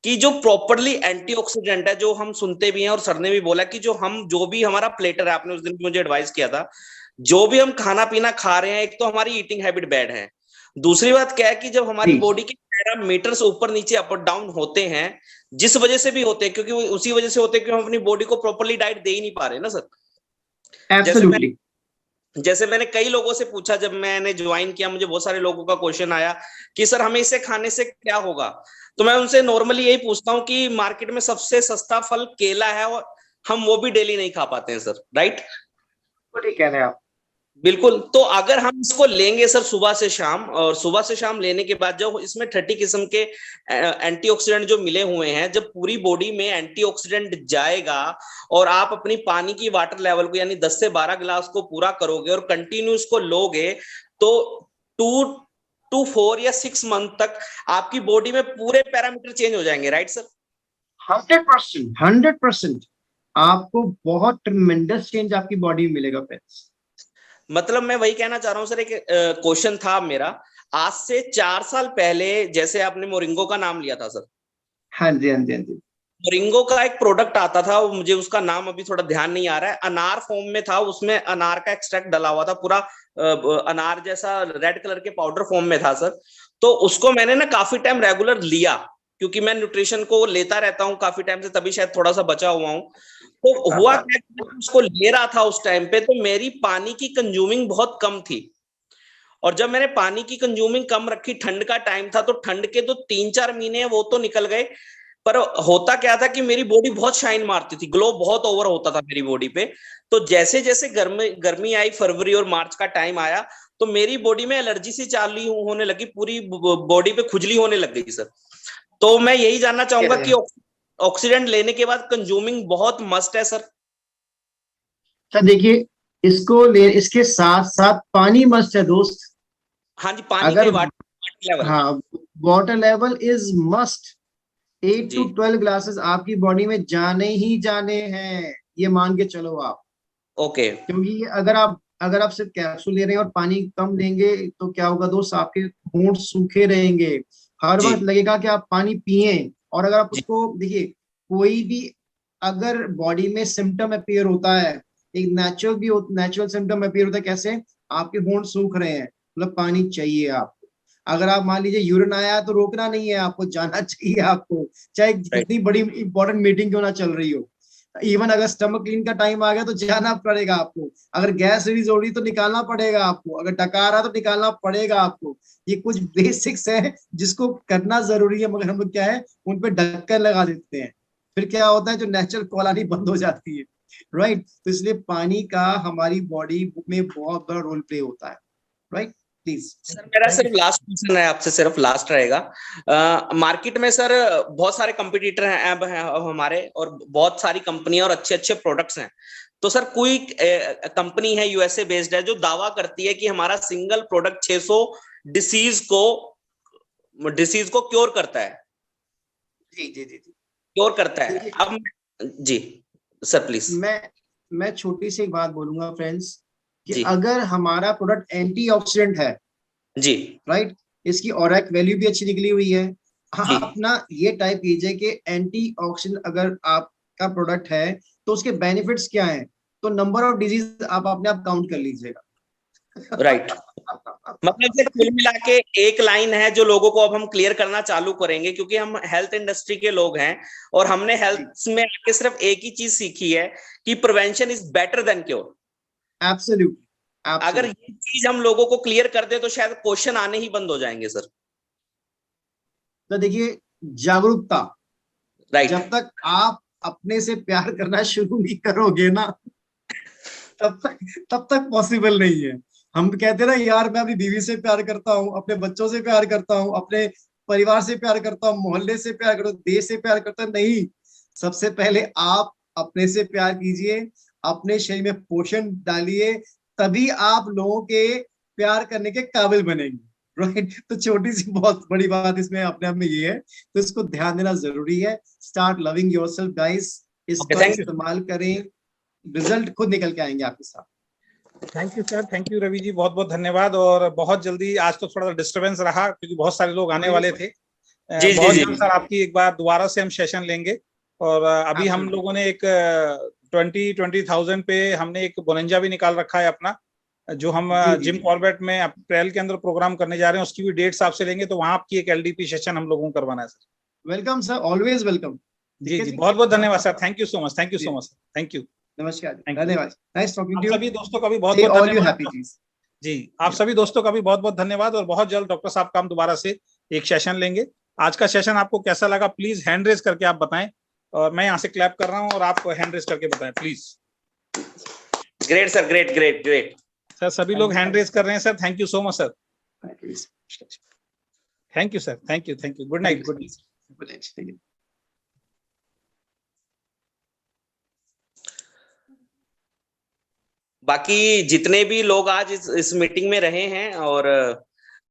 S7: कि जो प्रॉपरली एंटीऑक्सीडेंट है, जो हम सुनते भी हैं और सर ने भी बोला कि जो भी हमारा प्लेटर है, आपने उस दिन मुझे एडवाइस किया था, जो भी हम खाना पीना खा रहे हैं, एक तो हमारी ईटिंग हैबिट बैड है। दूसरी बात क्या है कि जब हमारी बॉडी के पैरामीटर्स ऊपर नीचे अप और डाउन होते हैं, जिस वजह से भी होते हैं, क्योंकि उसी वजह से होते हैं कि हम अपनी बॉडी को प्रॉपरली डाइट दे ही नहीं पा रहे ना सर। जैसे मैंने कई लोगों से पूछा, जब मैंने ज्वाइन किया मुझे बहुत सारे लोगों का क्वेश्चन आया कि सर हमें इसे खाने से क्या होगा। तो मैं उनसे नॉर्मली यही पूछता हूं कि मार्केट में सबसे सस्ता फल केला है और हम वो भी डेली नहीं खा पाते हैं सर, राइट?
S3: ठीक कह रहे हैं आप।
S7: बिल्कुल। तो अगर हम इसको लेंगे सर सुबह से शाम, और सुबह से शाम लेने के बाद जो इसमें 30 किस्म के एंटीऑक्सीडेंट जो मिले हुए हैं, जब पूरी बॉडी में एंटीऑक्सीडेंट जाएगा और आप अपनी पानी की वाटर लेवल को यानी 10 से 12 गिलास को पूरा करोगे और कंटिन्यू इसको लोगे, तो 2 to 4 या 6 मंथ तक आपकी बॉडी में पूरे पैरामीटर चेंज हो जाएंगे, राइट सर?
S3: 100% आपको बहुत ट्रेमेंडस चेंज आपकी बॉडी में मिलेगा फ्रेंड्स।
S7: मतलब मैं वही कहना चाह रहा हूँ सर, एक क्वेश्चन था मेरा, आज से 4 साल पहले जैसे आपने मोरिंगो का नाम लिया था सर।
S3: हाँ जी, हाँ जी, हाँ जी।
S7: मोरिंगो का एक प्रोडक्ट आता था, मुझे उसका नाम अभी थोड़ा ध्यान नहीं आ रहा है, अनार फॉर्म में था, उसमें अनार का एक्सट्रैक्ट डला हुआ था, पूरा अनार जैसा रेड कलर के पाउडर फॉर्म में था सर। तो उसको मैंने ना काफी टाइम रेगुलर लिया, क्योंकि मैं न्यूट्रिशन को लेता रहता हूँ काफी टाइम से, तभी शायद थोड़ा सा बचा हुआ हूँ। तो हुआ क्या, उसको ले रहा था उस टाइम पे, तो मेरी पानी की कंज्यूमिंग बहुत कम थी, और जब मैंने पानी की कंज्यूमिंग कम रखी, ठंड का टाइम था, तो ठंड के तो 3-4 महीने वो तो निकल गए, पर होता क्या था कि मेरी बॉडी बहुत शाइन मारती थी, ग्लो बहुत ओवर होता था मेरी बॉडी पे। तो जैसे जैसे गर्मी आई, फरवरी और मार्च का टाइम आया, तो मेरी बॉडी में एलर्जी सी चालू होने लगी, पूरी बॉडी पे खुजली होने लग गई सर। तो मैं यही जानना चाहूंगा कि ऑक्सीडेंट लेने के बाद कंज्यूमिंग बहुत मस्ट है सर।
S3: सर देखिए, इसके साथ साथ पानी मस्ट है दोस्त।
S7: हाँ जी, पानी का वाटर लेवल।
S3: हाँ, water level is must. 8 to 12 glasses आपकी बॉडी में जाने ही जाने हैं, ये मान के चलो आप।
S7: ओके।
S3: क्योंकि अगर आप सिर्फ कैप्सूल ले रहे हैं और पानी कम लेंगे तो क्या होगा दोस्त, आपके होंठ सूखे रहेंगे, हर वक्त लगेगा कि आप पानी पिए। और अगर आप उसको देखिए, कोई भी अगर बॉडी में सिम्टम अपीयर होता है, एक नेचुरल सिम्टम अपीयर होता है, कैसे? आपके होंठ सूख रहे हैं, मतलब पानी चाहिए आपको। अगर आप मान लीजिए यूरिन आया तो रोकना नहीं है आपको, जाना चाहिए आपको, चाहे कितनी बड़ी इंपॉर्टेंट मीटिंग क्यों ना चल रही हो। इवन अगर स्टमक क्लीन का टाइम आ गया तो जाना पड़ेगा आपको। अगर गैस रिलीज हो रही तो निकालना पड़ेगा आपको, अगर डकार रहा तो निकालना पड़ेगा आपको। ये कुछ बेसिक्स है जिसको करना जरूरी है, मगर हम लोग क्या है, उन पे ढक्कन लगा देते हैं, फिर क्या होता है, जो नेचुरल कॉलोनी बंद हो जाती है, राइट। तो इसलिए पानी का हमारी बॉडी में बहुत बड़ा रोल प्ले होता है, राइट। प्लीज
S7: सर, मेरा सिर्फ लास्ट क्वेश्चन है आपसे, सिर्फ लास्ट रहेगा। मार्केट में सर बहुत सारे कंपटीटर हैं अब हैं हमारे, और बहुत सारी कंपनियां और अच्छे अच्छे प्रोडक्ट्स हैं। तो सर कोई कंपनी है यूएसए बेस्ड है जो दावा करती है कि हमारा सिंगल प्रोडक्ट 600 डिसीज को क्योर करता है।
S3: जी जी जी जी
S7: क्योर करता है। अब जी सर प्लीज।
S3: मैं छोटी सी बात बोलूंगा फ्रेंड्स, कि अगर हमारा प्रोडक्ट एंटीऑक्सीडेंट है
S7: जी,
S3: राइट, इसकी ऑरैक वैल्यू भी अच्छी निकली हुई है, आप अपना ये टाइप कीजिए कि एंटीऑक्सीडेंट अगर आपका प्रोडक्ट है तो उसके बेनिफिट्स क्या हैं, तो नंबर ऑफ डिजीज आप अपने आप काउंट कर लीजिएगा,
S7: राइट। मतलब से कुल मिला के एक लाइन है जो लोगों को अब हम क्लियर करना चालू करेंगे, क्योंकि हम हेल्थ इंडस्ट्री के लोग हैं और हमने हेल्थ में आके सिर्फ एक ही चीज सीखी है कि prevention is better than cure.
S3: Absolutely.
S7: अगर ये चीज हम लोगों को क्लियर कर दे तो शायद क्वेश्चन आने ही बंद हो जाएंगे सर।
S3: तो देखिए, जागरूकता,
S7: राइट,
S3: जब तक आप अपने से प्यार करना शुरू नहीं करोगे ना, तब तक पॉसिबल नहीं है। हम कहते ना यार, मैं अपनी बीवी से प्यार करता हूँ, अपने बच्चों से प्यार करता हूँ, अपने परिवार से प्यार करता हूँ, मोहल्ले से प्यार करता हूँ, देश से प्यार करता हूँ, नहीं। सबसे पहले आप अपने से प्यार कीजिए, अपने शरीर में पोषण डालिए, तभी आप लोगों के प्यार करने के काबिल बनेंगे, राइट। तो छोटी सी बहुत बड़ी बात इसमें अपने आप में ये है, तो इसको ध्यान देना जरूरी है। स्टार्ट लविंग योरसेल्फ गाइस, इसका इस्तेमाल करें, रिजल्ट खुद निकल के आएंगे आपके साथ।
S1: Thank you sir, thank you Ravi ji, बहुत बहुत धन्यवाद। और बहुत जल्दी, आज तो थोड़ा डिस्टर्बेंस रहा क्योंकि बहुत सारे लोग आने वाले थे। बहुत जल्द सर आपकी एक बार दोबारा से हम सेशन लेंगे। और अभी हम लोगों ने एक 20,000 पे हमने एक बोनंजा भी निकाल रखा है अपना, जो हम जिम कॉर्बेट में अप्रैल के अंदर प्रोग्राम करने जा रहे हैं, उसकी भी डेट्स आपसे लेंगे, तो वहां आपकी एक एलडीपी सेशन हम लोगों को करवाना है sir.
S3: Welcome sir, always welcome.
S1: जी जी, बहुत बहुत धन्यवाद sir, thank you so much, thank you so much, thank you,
S3: नमस्कार, धन्यवाद, नाइस टॉकिंग टू यू।
S1: सभी दोस्तों का भी बहुत बहुत धन्यवाद जी, आप सभी दोस्तों का भी बहुत बहुत धन्यवाद। और बहुत जल्द डॉक्टर साहब का हम दोबारा से एक सेशन लेंगे। आज का सेशन आपको कैसा लगा, प्लीज हैंड रेज करके आप बताएं, और मैं यहाँ से क्लैप कर रहा हूँ और आप हैंड रेज करके बताएं please.
S7: Great sir, great great great.
S1: Sir सभी लोग हैंड रेज कर रहे हैं sir, thank you so much sir, thank you sir, thank you, good night, good night.
S7: बाकी जितने भी लोग आज इस मीटिंग में रहे हैं और